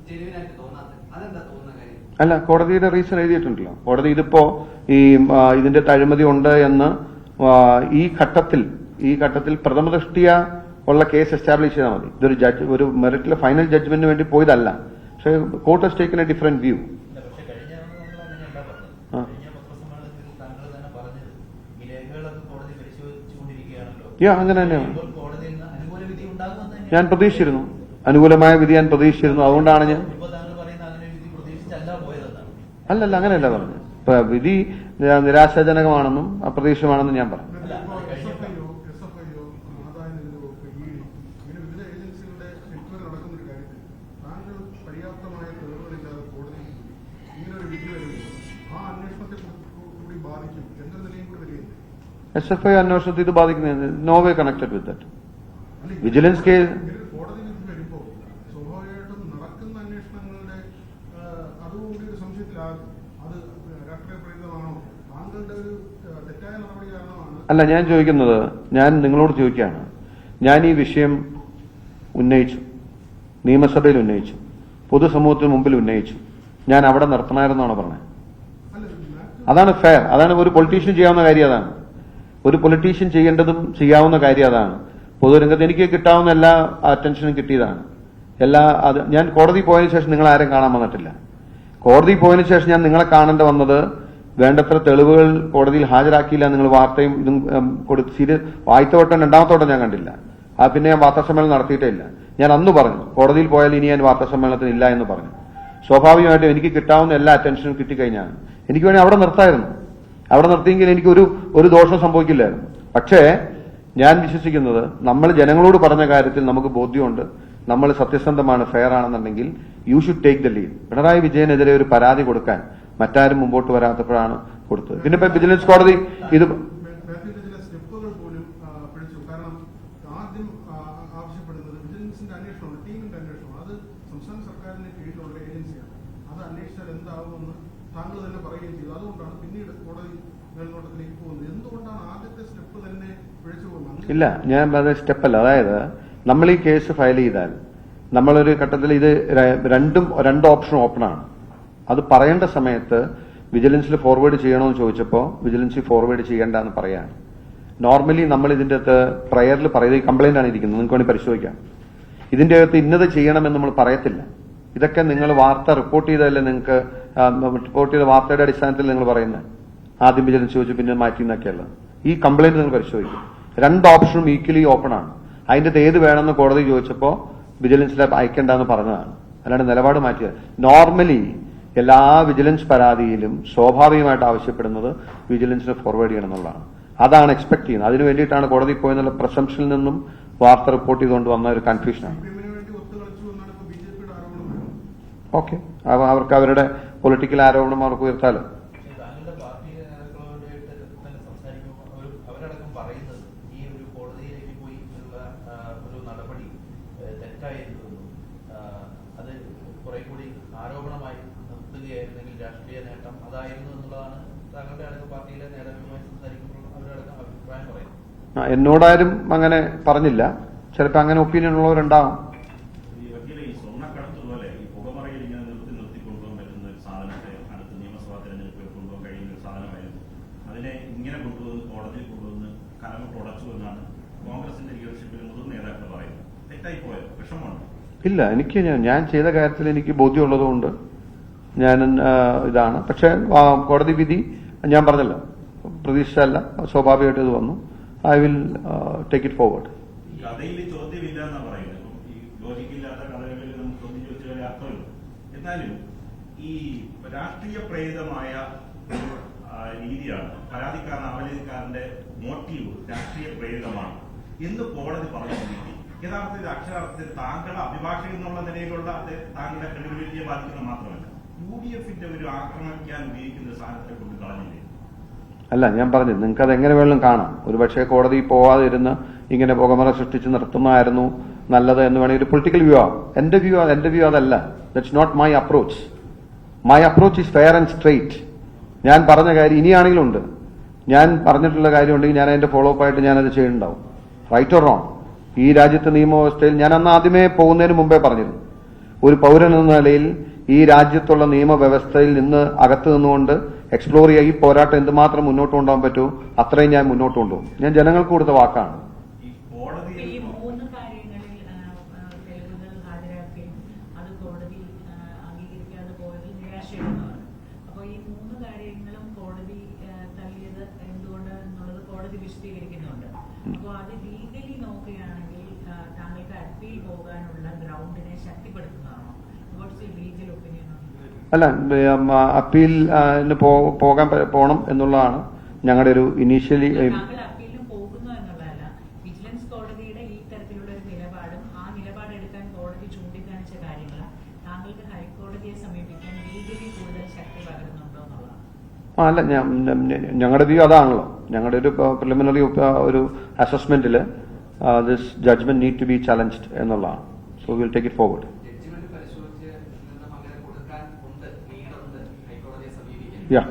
ജെനുവിനായിട്ട് തോന്നാത്തത്? അതെന്താ തോന്നുന്ന കാര്യം? അല്ല, കോടതിയുടെ റീസൺ എഴുതിയിട്ടുണ്ടല്ലോ. കോടതി ഇതിപ്പോ ഇതിന്റെ അഴിമതി ഉണ്ട് എന്ന് ഈ ഘട്ടത്തിൽ പ്രഥമ ദൃഷ്ടിയ ഉള്ള കേസ് എസ്റ്റാബ്ലിഷ് ചെയ്താൽ മതി. ഇതൊരു ഒരു മെറിറ്റിലെ ഫൈനൽ ജഡ്ജ്മെന്റിന് വേണ്ടി പോയതല്ല. പക്ഷേ court has taken a different view. അങ്ങനെ തന്നെയാണ് ഞാൻ പ്രതീക്ഷിച്ചിരുന്നു. അനുകൂലമായ വിധി ഞാൻ പ്രതീക്ഷിച്ചിരുന്നു. അതുകൊണ്ടാണ് ഞാൻ അല്ലല്ല അങ്ങനെയല്ല പറഞ്ഞു. വിധി നിരാശാജനകമാണെന്നും അപ്രതീക്ഷിതമാണെന്നും ഞാൻ പറഞ്ഞു. പര്യാപ്തമായ തെളിവുകളില്ലാതെ കോടതി ഇങ്ങനൊരു വിധി വരുമ്പോൾ ആ അന്വേഷണത്തെ കൂടി ബാധിക്കും എന്ന നിലയും കൂടി വരികയില്ല. SFI അന്വേഷണത്തിൽ ഇത് ബാധിക്കുന്നത് no way connected with that. Vigilance case കോടതി വിധി വരുമ്പോൾ സ്വാഭാവികമായിട്ടും നടക്കുന്ന അന്വേഷണങ്ങളുടെ അതുകൂടി ഒരു സംശയത്തിലാകും. അത് രാഷ്ട്രീയ പ്രേരിതമാണോ, താങ്കളുടെ ഒരു തെറ്റായ നടപടി കാരണമാണ്? അല്ല, ഞാൻ ചോദിക്കുന്നത്, ഞാൻ നിങ്ങളോട് ചോദിക്കുകയാണ്. ഞാൻ ഈ വിഷയം ഉന്നയിച്ചു, നിയമസഭയിൽ ഉന്നയിച്ചു, പൊതുസമൂഹത്തിന് മുമ്പിൽ ഉന്നയിച്ചു. ഞാൻ അവിടെ നിർത്തണമായിരുന്നാണ് പറഞ്ഞത്. അതാണ് ഫെയർ. അതാണ് ഒരു പൊളിറ്റീഷ്യൻ ചെയ്യാവുന്ന കാര്യം. അതാണ് ഒരു പൊളിറ്റീഷ്യൻ ചെയ്യേണ്ടതും ചെയ്യാവുന്ന കാര്യം. അതാണ് പൊതുരംഗത്ത് എനിക്ക് കിട്ടാവുന്ന എല്ലാ അറ്റൻഷനും കിട്ടിയതാണ്. അത് ഞാൻ കോടതി പോയതിനു ശേഷം നിങ്ങൾ ആരും കാണാൻ വന്നിട്ടില്ല. കോടതി പോയതിനു ശേഷം ഞാൻ നിങ്ങളെ കാണേണ്ട വന്നത് വേണ്ടത്ര തെളിവുകൾ കോടതിയിൽ ഹാജരാക്കിയില്ല. നിങ്ങൾ വാർത്തയും ഇതും ആദ്യത്തോട്ടം രണ്ടാമത്തോട്ടം ഞാൻ കണ്ടില്ല. പിന്നെ ഞാൻ വാർത്താസമ്മേളനം നടത്തിയിട്ടേ ഇല്ല. ഞാൻ അന്ന് പറഞ്ഞു കോടതിയിൽ പോയാൽ ഇനി ഞാൻ വാർത്താസമ്മേളനത്തിന് ഇല്ല എന്ന് പറഞ്ഞു. സ്വാഭാവികമായിട്ടും എനിക്ക് കിട്ടാവുന്ന എല്ലാ അറ്റൻഷനും കിട്ടിക്കഴിഞ്ഞാണ് എനിക്ക് വേണേൽ അവിടെ നിർത്തായിരുന്നു. അവിടെ നിർത്തിയെങ്കിൽ എനിക്ക് ഒരു ദോഷം സംഭവിക്കില്ലായിരുന്നു. പക്ഷേ ഞാൻ വിശ്വസിക്കുന്നത് നമ്മൾ ജനങ്ങളോട് പറഞ്ഞ കാര്യത്തിൽ നമുക്ക് ബോധ്യമുണ്ട്. നമ്മൾ സത്യസന്ധമാണ്, ഫെയർ ആണെന്നുണ്ടെങ്കിൽ you should take the lead. Pinarayi വിജയനെതിരെ ഒരു പരാതി കൊടുക്കാൻ മറ്റാരും മുമ്പോട്ട് വരാത്തപ്പോഴാണ് കൊടുത്തത്. പിന്നെ ഇപ്പൊ വിജിലൻസ് കോടതി ഇത് ചില സ്റ്റെപ്പുകൾ പോലും പിടിച്ചു. കാരണം ആദ്യം ആവശ്യപ്പെടുന്നത് വിജിലൻസിന്റെ അന്വേഷണമാണ്, ടീമിന്റെ അന്വേഷണം. അത് സംസ്ഥാന സർക്കാരിന്റെ കീഴിലുള്ള ഏജൻസിയാണ്. അത് അന്വേഷിച്ചാൽ എന്താവുമെന്ന് താങ്കൾ തന്നെ പറയുകയും ചെയ്തു. അതുകൊണ്ടാണ് പിന്നീട് കോടതി മേൽനോട്ടത്തിലേക്ക് പോകുന്നത്. എന്തുകൊണ്ടാണ് ആദ്യത്തെ സ്റ്റെപ്പ് തന്നെ പിഴച്ചു പോകുന്നത്? ഇല്ല, ഞാൻ അത് സ്റ്റെപ്പല്ല. അതായത് നമ്മൾ ഈ കേസ് ഫയൽ ചെയ്താൽ നമ്മളൊരു ഘട്ടത്തിൽ ഇത് രണ്ട് ഓപ്ഷൻ ഓപ്പണാണ്. അത് പറയേണ്ട സമയത്ത് വിജിലൻസിൽ ഫോർവേഡ് ചെയ്യണമെന്ന് ചോദിച്ചപ്പോൾ വിജിലൻസിൽ ഫോർവേഡ് ചെയ്യേണ്ട എന്ന് പറയാണ്. നോർമലി നമ്മൾ ഇതിന്റെ അകത്ത് പ്രയറിൽ പറയുന്നത് ഈ കംപ്ലൈന്റ് ആണ് ഇരിക്കുന്നത്, നിങ്ങൾക്ക് വേണ്ടി പരിശോധിക്കാം. ഇതിന്റെ അകത്ത് ഇന്നത് ചെയ്യണമെന്ന് നമ്മൾ പറയത്തില്ല. ഇതൊക്കെ നിങ്ങൾ വാർത്ത റിപ്പോർട്ട് ചെയ്തതല്ലേ, നിങ്ങൾക്ക് റിപ്പോർട്ട് ചെയ്ത വാർത്തയുടെ അടിസ്ഥാനത്തിൽ നിങ്ങൾ പറയുന്നത്. ആദ്യം വിജിലൻസ് ചോദിച്ചു പിന്നെ മാറ്റി എന്നൊക്കെയല്ല. ഈ കംപ്ലൈന്റ് നിങ്ങൾ പരിശോധിക്കും. രണ്ട് ഓപ്ഷനും ഈക്വലി ഓപ്പൺ ആണ്. അതിന്റെ അകത്ത് ഏത് വേണമെന്ന് കോടതി ചോദിച്ചപ്പോൾ വിജിലൻസിലെ അയക്കേണ്ടെന്ന് പറഞ്ഞതാണ്. അല്ലാണ്ട് നിലപാട് മാറ്റിയത്. നോർമലി എല്ലാ വിജിലൻസ് പരാതിയിലും സ്വാഭാവികമായിട്ട് ആവശ്യപ്പെടുന്നത് വിജിലൻസിന് ഫോർവേഡ് ചെയ്യണം എന്നുള്ളതാണ്. അതാണ് എക്സ്പെക്ട് ചെയ്യുന്നത്. അതിനു വേണ്ടിയിട്ടാണ് കോടതി പോയെന്നുള്ള പ്രസംഷനിൽ നിന്നും വാർത്ത റിപ്പോർട്ട് ചെയ്തുകൊണ്ട് വന്ന ഒരു കൺഫ്യൂഷനാണ്. ഓക്കെ, അവർക്ക് അവരുടെ പൊളിറ്റിക്കൽ ആരോപണം അവർക്ക് ഉയർത്താലോ. താങ്കളുടെ പാർട്ടി നേതാക്കളോടായിട്ട് തന്നെ സംസാരിക്കുമ്പോൾ അവരടക്കം പറയുന്നത് ഈ ഒരു കോടതിയിലേക്ക് പോയി ഉള്ള ഒരു നടപടി തെറ്റായിരുന്നു. അത് കുറെ കൂടി ആരോപണമായി നിർത്തുകയായിരുന്നെങ്കിൽ രാഷ്ട്രീയ നേട്ടം അതായിരുന്നു എന്നുള്ളതാണ് താങ്കളുടെ അടക്കം പാർട്ടിയിലെ നേതാക്കളുമായി സംസാരിക്കുമ്പോൾ അവരടക്കം അഭിപ്രായം പറയുന്നത്. എന്നോടാരും അങ്ങനെ പറഞ്ഞില്ല. ചിലപ്പോൾ അങ്ങനെ ഒപ്പീനിയൻ ഉള്ളവരുണ്ടാവും. ഈ സ്വർണ്ണക്കടത്ത് പോലെ ഈ പുകമറയിൽ ഇങ്ങനെ നിർത്തി കൊണ്ടുപോകാൻ പറ്റുന്ന ഒരു സാധനത്തെ അടുത്ത നിയമസഭാ തെരഞ്ഞെടുപ്പിൽ കൊണ്ടുപോകാൻ കഴിയുന്ന ഒരു സാധനമായിരുന്നു. അതിനെ ഇങ്ങനെ കൊണ്ടുവന്ന് കോടതിയിൽ കൊണ്ടുവന്ന് കലമട്ട് ഉടച്ചു എന്നാണ് കോൺഗ്രസിന്റെ ലീഡർഷിപ്പിൽ മുതിർന്ന നേതാക്കൾ പറയുന്നത്. തെറ്റായി പോയോ? വിഷമമാണ്? ഇല്ല, ഞാൻ ചെയ്ത കാര്യത്തിൽ എനിക്ക് ബോധ്യമുള്ളതുകൊണ്ട് ഞാൻ ഇതാണ്. പക്ഷെ കോടതി വിധി ഞാൻ പറഞ്ഞല്ലോ, പ്രതീക്ഷിച്ചല്ല, സ്വാഭാവികമായിട്ട് ഇത് വന്നു. I will take it forward. കഥയിൽ ചോദ്യമില്ല എന്നാ പറയുന്നത്. ഈ ലോജിക്കില്ലാത്ത കഥകളിൽ നമുക്ക് ചോദ്യം ചോദിച്ചാൽ അർത്ഥമില്ല. എന്നാലും ഈ രാഷ്ട്രീയ പ്രേരിതമായ രീതിയാണ് പരാതിക്കാരൻ അവലതിക്കാരന്റെ മോട്ടീവ് രാഷ്ട്രീയ പ്രേരിതമാണ് എന്ന് കോടതി പറഞ്ഞിരിക്കും. യഥാർത്ഥത്തിൽ അക്ഷരാർത്ഥത്തിൽ താങ്കളുടെ അഭിഭാഷകൻ എന്നുള്ള നിലയിലുള്ള താങ്കളുടെ ക്രെഡിബിലിറ്റിയെ ബാധിക്കുന്ന മാത്രമല്ല UDFന്റെ ഒരു ആക്രമിക്കാൻ ഉപയോഗിക്കുന്ന സാധനത്തെ കൊണ്ട് കളഞ്ഞില്ലേ? അല്ല, ഞാൻ പറഞ്ഞു നിങ്ങൾക്ക് അത് എങ്ങനെ വേണമെങ്കിലും കാണാം. ഒരുപക്ഷെ കോടതി പോവാതെ ഇരുന്ന് ഇങ്ങനെ പുകമറ സൃഷ്ടിച്ച് നിർത്തുന്നതായിരുന്നു നല്ലത് എന്ന് വേണമെങ്കിൽ ഒരു പൊളിറ്റിക്കൽ വ്യൂ ആവും. എന്റെ വ്യൂ അതല്ല. That's not my approach. My approach is fair and straight. ഞാൻ പറഞ്ഞ കാര്യം ഇനിയാണെങ്കിലും ഉണ്ട്. ഞാൻ പറഞ്ഞിട്ടുള്ള കാര്യം ഉണ്ടെങ്കിൽ ഞാൻ അതിന്റെ ഫോളോ അപ്പ് ആയിട്ട് ഞാനത് ചെയ്യുന്നുണ്ടാവും. റൈറ്റ് ഓർ റോങ്, ഈ രാജ്യത്തെ നിയമവ്യവസ്ഥയിൽ ഞാൻ അന്ന് ആദ്യമേ പോകുന്നതിന് മുമ്പേ പറഞ്ഞിരുന്നു, ഒരു പൗരൻ എന്ന നിലയിൽ ഈ രാജ്യത്തുള്ള നിയമവ്യവസ്ഥയിൽ നിന്ന് അകത്ത് നിന്നുകൊണ്ട് എക്സ്പ്ലോർ ചെയ്യുക, ഈ പോരാട്ടം എന്തുമാത്രം മുന്നോട്ട് കൊണ്ടുപോകാൻ പറ്റുമോ അത്രയും ഞാൻ മുന്നോട്ട് കൊണ്ടുപോകും. ഞാൻ ജനങ്ങൾക്ക് കൊടുത്ത വാക്കാണ്. ഈ മൂന്ന് കാര്യങ്ങളിൽ തെളിവുകൾ ഹാജരാക്കി അത് കോടതി അംഗീകരിക്കാതെ പോയതിൽ നിരാശയുള്ളതാണ്. അപ്പോൾ ഈ മൂന്ന് കാര്യങ്ങളും കോടതി തള്ളിയത് എന്തുകൊണ്ട് എന്നുള്ളത് കോടതി വിശദീകരിക്കുന്നുണ്ട്. അപ്പോൾ അത് ലീഗലി നോക്കുകയാണെങ്കിൽ താങ്കൾക്ക് അപ്പീൽ പോകാനുള്ള ഗ്രൗണ്ടിനെ ശക്തിപ്പെടുത്തുന്നതാണോ? What's your legal opinion? അല്ല, അപ്പീൽ പോകണം എന്നുള്ളതാണ് ഞങ്ങളുടെ ഒരു ഇനീഷ്യലി. താങ്കൾ അപ്പീലിന് പോകുന്നു എന്നുള്ളതല്ല, വിജിലൻസ് കോടതിയുടെ ഈ തരത്തിലുള്ള ഒരു നിലപാടും ആ നിലപാടെടുക്കാൻ കോടതി ചൂണ്ടിക്കാണിച്ച കാര്യങ്ങൾ താങ്കൾക്ക് ഹൈക്കോടതിയെ സമീപിക്കാൻ ലീഗലി കൂടുതൽ ശക്തി പകരുന്നുണ്ടോ എന്നുള്ളതാണ്. അല്ല, ഞങ്ങളുടെ വ്യൂ അതാണല്ലോ. ഞങ്ങളുടെ ഒരു പ്രിലിമിനറി ഒരു അസസ്മെന്റിൽ this judgement need to be challenged എന്നുള്ളതാണ്. So will take it forward. Judgement പരിശോധിച്ച് നിന്നും അങ്ങനെ കൊടുക്കാൻ ഉണ്ട്, നീടുണ്ട് ഹൈക്കോടതിയെ സമീപിക്കാൻ. Yeah.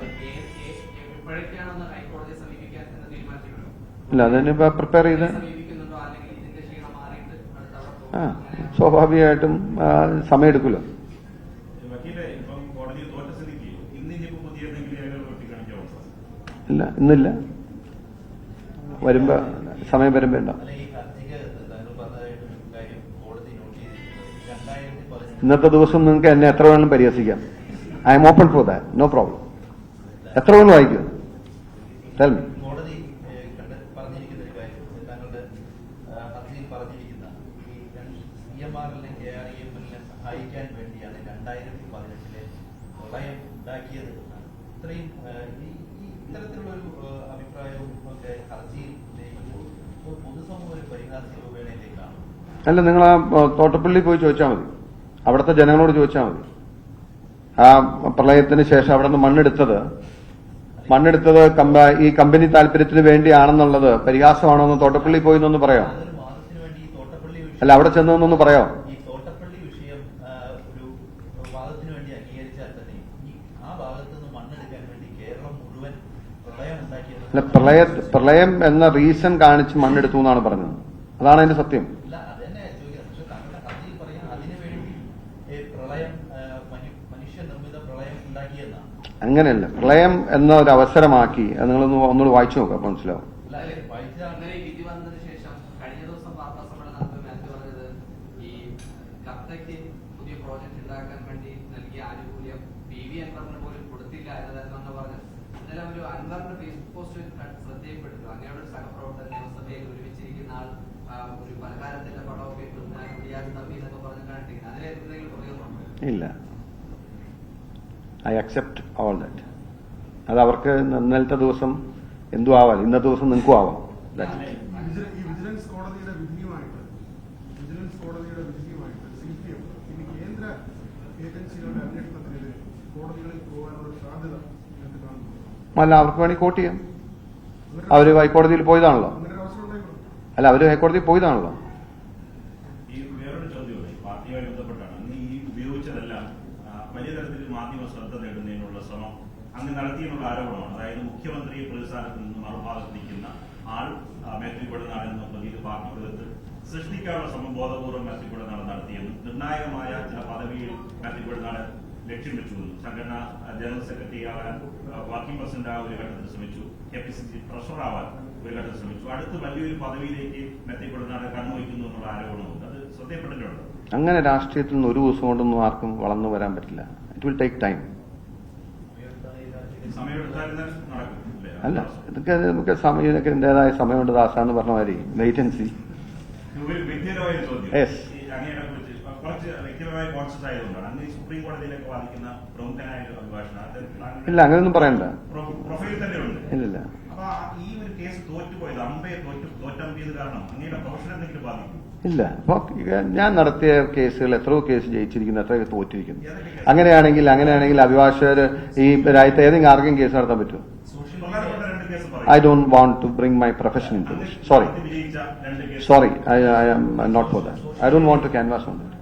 എപ്പോഴൊക്കെയാണെന്ന് ഹൈക്കോടതിയെ സമീപിക്കാൻ എന്ന് തീരുമാനിച്ചിട്ടുണ്ടോ? ഇല്ല, അതിനിപ്പോ പ്രിപ്പയർ ചെയ്ത് സമീപിക്കുന്നുണ്ടോ, അല്ലെങ്കിൽ ഇതിന്റെ ക്ഷീണം മാറിയിട്ട് അടുത്ത അവിടെ സ്വാഭാവികമായിട്ടും സമയമെടുക്കുമല്ലോ. വക്കീലെ, ഇപ്പം കോടതിയിൽ തോറ്റ സ്ഥിതിക്ക് ഇന്നിപ്പോ പുതിയ എന്തെങ്കിലും രേഖകൾ വെട്ടിക്കാണിക്കാമോ? ഇല്ല, ഇന്നില്ല. വരുമ്പോ സമയം വരുമ്പോ ഉണ്ടാവും. അല്ല, ഈ ഹർജിക്ക് താങ്കൾ പറഞ്ഞതായിട്ട് കാര്യം കോടതി നോട്ട് ചെയ്തിരിക്കുന്നത് 2018 ഇന്നത്തെ ദിവസം നിങ്ങൾക്ക് എന്നെ എത്ര വേണമെങ്കിലും പരിഹസിക്കാം. I'm open for that, no problem. എത്ര വേണം വായിക്കും. Tell me. കോടതി പറഞ്ഞിരിക്കുന്ന ഒരു കാര്യം, താങ്കളുടെ ഹർജിയിൽ പറഞ്ഞിരിക്കുന്ന ഈ CMRL-നെ KREML-നെ സഹായിക്കാൻ വേണ്ടിയാണ് 2018 പ്രളയം ഉണ്ടാക്കിയത്. ഇത്രയും ഇത്തരത്തിലുള്ള ഒരു അഭിപ്രായവും ഒക്കെ ഹർജിയിൽ ഉന്നയിക്കുമ്പോൾ പൊതുസമൂഹം ഒരു പരിഹാസ രൂപേണയിലേക്കാണ്. അല്ല, നിങ്ങൾ ആ തോട്ടപ്പള്ളി പോയി ചോദിച്ചാൽ മതി. അവിടുത്തെ ജനങ്ങളോട് ചോദിച്ചാൽ മതി. ആ പ്രളയത്തിന് ശേഷം അവിടെ നിന്ന് മണ്ണെടുത്തത് ഈ കമ്പനി താല്പര്യത്തിന് വേണ്ടിയാണെന്നുള്ളത് പരിഹാസമാണോ എന്ന് തോട്ടപ്പള്ളി പോയി എന്നൊന്ന് പറയാം. അതൊരു വാദത്തിന് വേണ്ടി ഈ തോട്ടപ്പള്ളി അല്ല, അവിടെ ചെന്നൊന്ന് പറയാം. ഈ തോട്ടപ്പള്ളി വിഷയം ഒരു വാദത്തിന് വേണ്ടി അംഗീകരിച്ചാൽ തന്നെ ആ ഭാഗത്ത് നിന്ന് മണ്ണെടുക്കാൻ വേണ്ടി കേരളം മുഴുവൻ പ്രളയം ഉണ്ടാക്കിയത്. അല്ല, പ്രളയം എന്ന റീസൺ കാണിച്ച് മണ്ണെടുത്തു എന്നാണ് പറഞ്ഞത്. അതാണ് അതിന്റെ സത്യം. അല്ല, അത് തന്നെ ചോദിക്കുന്നത്. പക്ഷെ താങ്കളുടെ ഹർജിയിൽ പറയാൻ അതിനു വേണ്ടി പ്രളയം മനുഷ്യനിർമ്മിത പ്രളയം ഉണ്ടാക്കിയെന്നാണ്. അങ്ങനെയല്ല, പ്രളയം എന്ന ഒരു അവസരമാക്കി അത് നിങ്ങളൊന്ന് ഒന്നുകൂടി വായിച്ചു നോക്കാം, അപ്പൊ മനസ്സിലാവും. അല്ല, വായിച്ചാൽ അങ്ങനെ ഈ വിധി വന്നതിന് ശേഷം കഴിഞ്ഞ ദിവസം വാർത്താ സമ്മേളനം നടത്തുമ്പോൾ മാത്യു പറഞ്ഞത് ഈ കർത്തയ്ക്ക് പുതിയ പ്രോജക്ട് ഉണ്ടാക്കാൻ വേണ്ടി നൽകിയ ആനുകൂല്യം PV അൻവറിന് പോലും കൊടുത്തില്ല എന്നതായിരുന്നു പറഞ്ഞത്. ഇന്നലെ ഒരു അൻവറിന്റെ ഫേസ്ബുക്ക് പോസ്റ്റ് ശ്രദ്ധയിൽപ്പെട്ടു. അങ്ങനെയുള്ള ഒരു സഹപ്രവർത്തകൻ നിയമസഭയിൽ ഒരുമിച്ചിരിക്കുന്ന ആൾ ഒരു പലഹാരത്തിന്റെ പടമൊക്കെ ഇട്ടു തമ്മി എന്നൊക്കെ പറഞ്ഞിട്ടാണ് ഇട്ടിരിക്കുന്നത്. അതിൽ എന്തെങ്കിലും പ്രതികരണമുണ്ടോ? ഇല്ല, ഐ അക്സെപ്റ്റ് ഓൾ ദാറ്റ്. അത് അവർക്ക് ഇന്നലത്തെ ദിവസം എന്തു ആവാം, ഇന്നത്തെ ദിവസം നിങ്ങൾക്കും ആവാം. ഈ വിജിലൻസ് കോടതിയുടെ വിധിയുമായിട്ട് CPM ഇനി കേന്ദ്ര ഏജൻസികളുടെ അന്വേഷണത്തിനെതിരെ കോടതികളിൽ പോകാനുള്ള സാധ്യത നിങ്ങൾക്ക് കാണുന്നു. അല്ല, അവർക്ക് വേണമെങ്കിൽ കോട്ട് ചെയ്യാം. അവര് ഹൈക്കോടതിയിൽ പോയതാണല്ലോ. അങ്ങനെ ഒരു അവസരം ഉണ്ടായിക്കോളും. അല്ല, അവര് ഹൈക്കോടതിയിൽ പോയതാണല്ലോ. ഈ വേറൊരു ചോദ്യമുണ്ട് പാർട്ടിയുമായി ബന്ധപ്പെട്ടാണ്. അങ്ങ് ഈ ഉപയോഗിച്ചതെല്ലാം വലിയ തരത്തിൽ മാധ്യമ ശ്രദ്ധ നേടുന്നതിനുള്ള ശ്രമം അങ്ങ് നടത്തിയെന്നുള്ള ആരോപണമാണ്. അതായത് മുഖ്യമന്ത്രിയെ പ്രതിസ്ഥാനത്ത് നിന്ന് മറുഭാഗത്ത് നിൽക്കുന്ന ആൾ മേത്രിപ്പെടുന്ന ആളെന്ന പ്രതിയിൽ പാർട്ടിക്കകത്ത് സൃഷ്ടിക്കാനുള്ള ശ്രമം ബോധപൂർവ്വം മേത്രിപ്പെടുന്ന ആൾ നടത്തിയെന്നും നിർണായകമായ ചില പദവിയിൽ മേത്രിപ്പെടുന്ന ആളെ ലക്ഷ്യം വെച്ചുവെന്നും സംഘടന ജനറൽ സെക്രട്ടറി ആവാൻ വർക്കിംഗ് പ്രസിഡന്റ് ആവാൻ ഒരു ഘട്ടത്തിൽ ശ്രമിച്ചു, KPCC ട്രഷറർ ആവാൻ ഒരു ഘട്ടത്തിൽ ശ്രമിച്ചു, അടുത്ത് വലിയൊരു പദവിയിലേക്ക് മേത്രിപ്പെടുന്ന ആളെ കണ്ണുവയ്ക്കുന്നു എന്നുള്ള ആരോപണമുണ്ട്. അത് ശ്രദ്ധയപ്പെട്ടിട്ടുണ്ടോ? അങ്ങനെ രാഷ്ട്രീയത്തിൽ നിന്ന് ഒരു ദിവസം കൊണ്ടൊന്നും ആർക്കും വളർന്നു വരാൻ പറ്റില്ല. It will take time. സമയമെടുത്താലും നടക്കും. അല്ല, ഇതൊക്കെ നമുക്ക് സമയമൊക്കെ എന്റേതായ സമയമുണ്ട് ദാസാന്ന് പറഞ്ഞ മാതിരി വെയിറ്റ് ആൻഡ് സി. വ്യക്തിപരമായ ചോദ്യം. Yes. അങ്ങയുടെ കുറിച്ച് കുറച്ച് വ്യക്തിപരമായ കോൺഷ്യസ് ആയതുകൊണ്ടാണ് അങ്ങ് സുപ്രീം കോടതിയിലേക്ക് വാദിക്കുന്ന പ്രമുഖനായ ഒരു അഭിഭാഷകനാണ്. ഇല്ല, അങ്ങനെയൊന്നും പറയണ്ട. പ്രൊഫൈൽ തന്നെ ഉണ്ട്. ഇല്ലില്ല. അപ്പൊ ഈ ഒരു കേസ് തോറ്റുപോയത് അമ്പയെ തോറ്റമ്പിയത് കാരണം അങ്ങയുടെ പ്രൊഫഷൻ എന്തെങ്കിലും ബാധിക്കും? ഇല്ല. അപ്പൊ ഞാൻ നടത്തിയ കേസുകൾ എത്രയോ കേസ് ജയിച്ചിരിക്കുന്നു, എത്രയോ തോറ്റിരിക്കുന്നു. അങ്ങനെയാണെങ്കിൽ അഭിഭാഷകർ ഈ രാജ്യത്ത് ഏതെങ്കിലും ആർക്കും കേസ് നടത്താൻ പറ്റുമോ? പ്രധാനപ്പെട്ട രണ്ട് കേസ് പറയും. I don't want to bring my profession into this. Sorry. വിജയിച്ച രണ്ട് case Sorry, I am not for that. I don't want to canvass on that.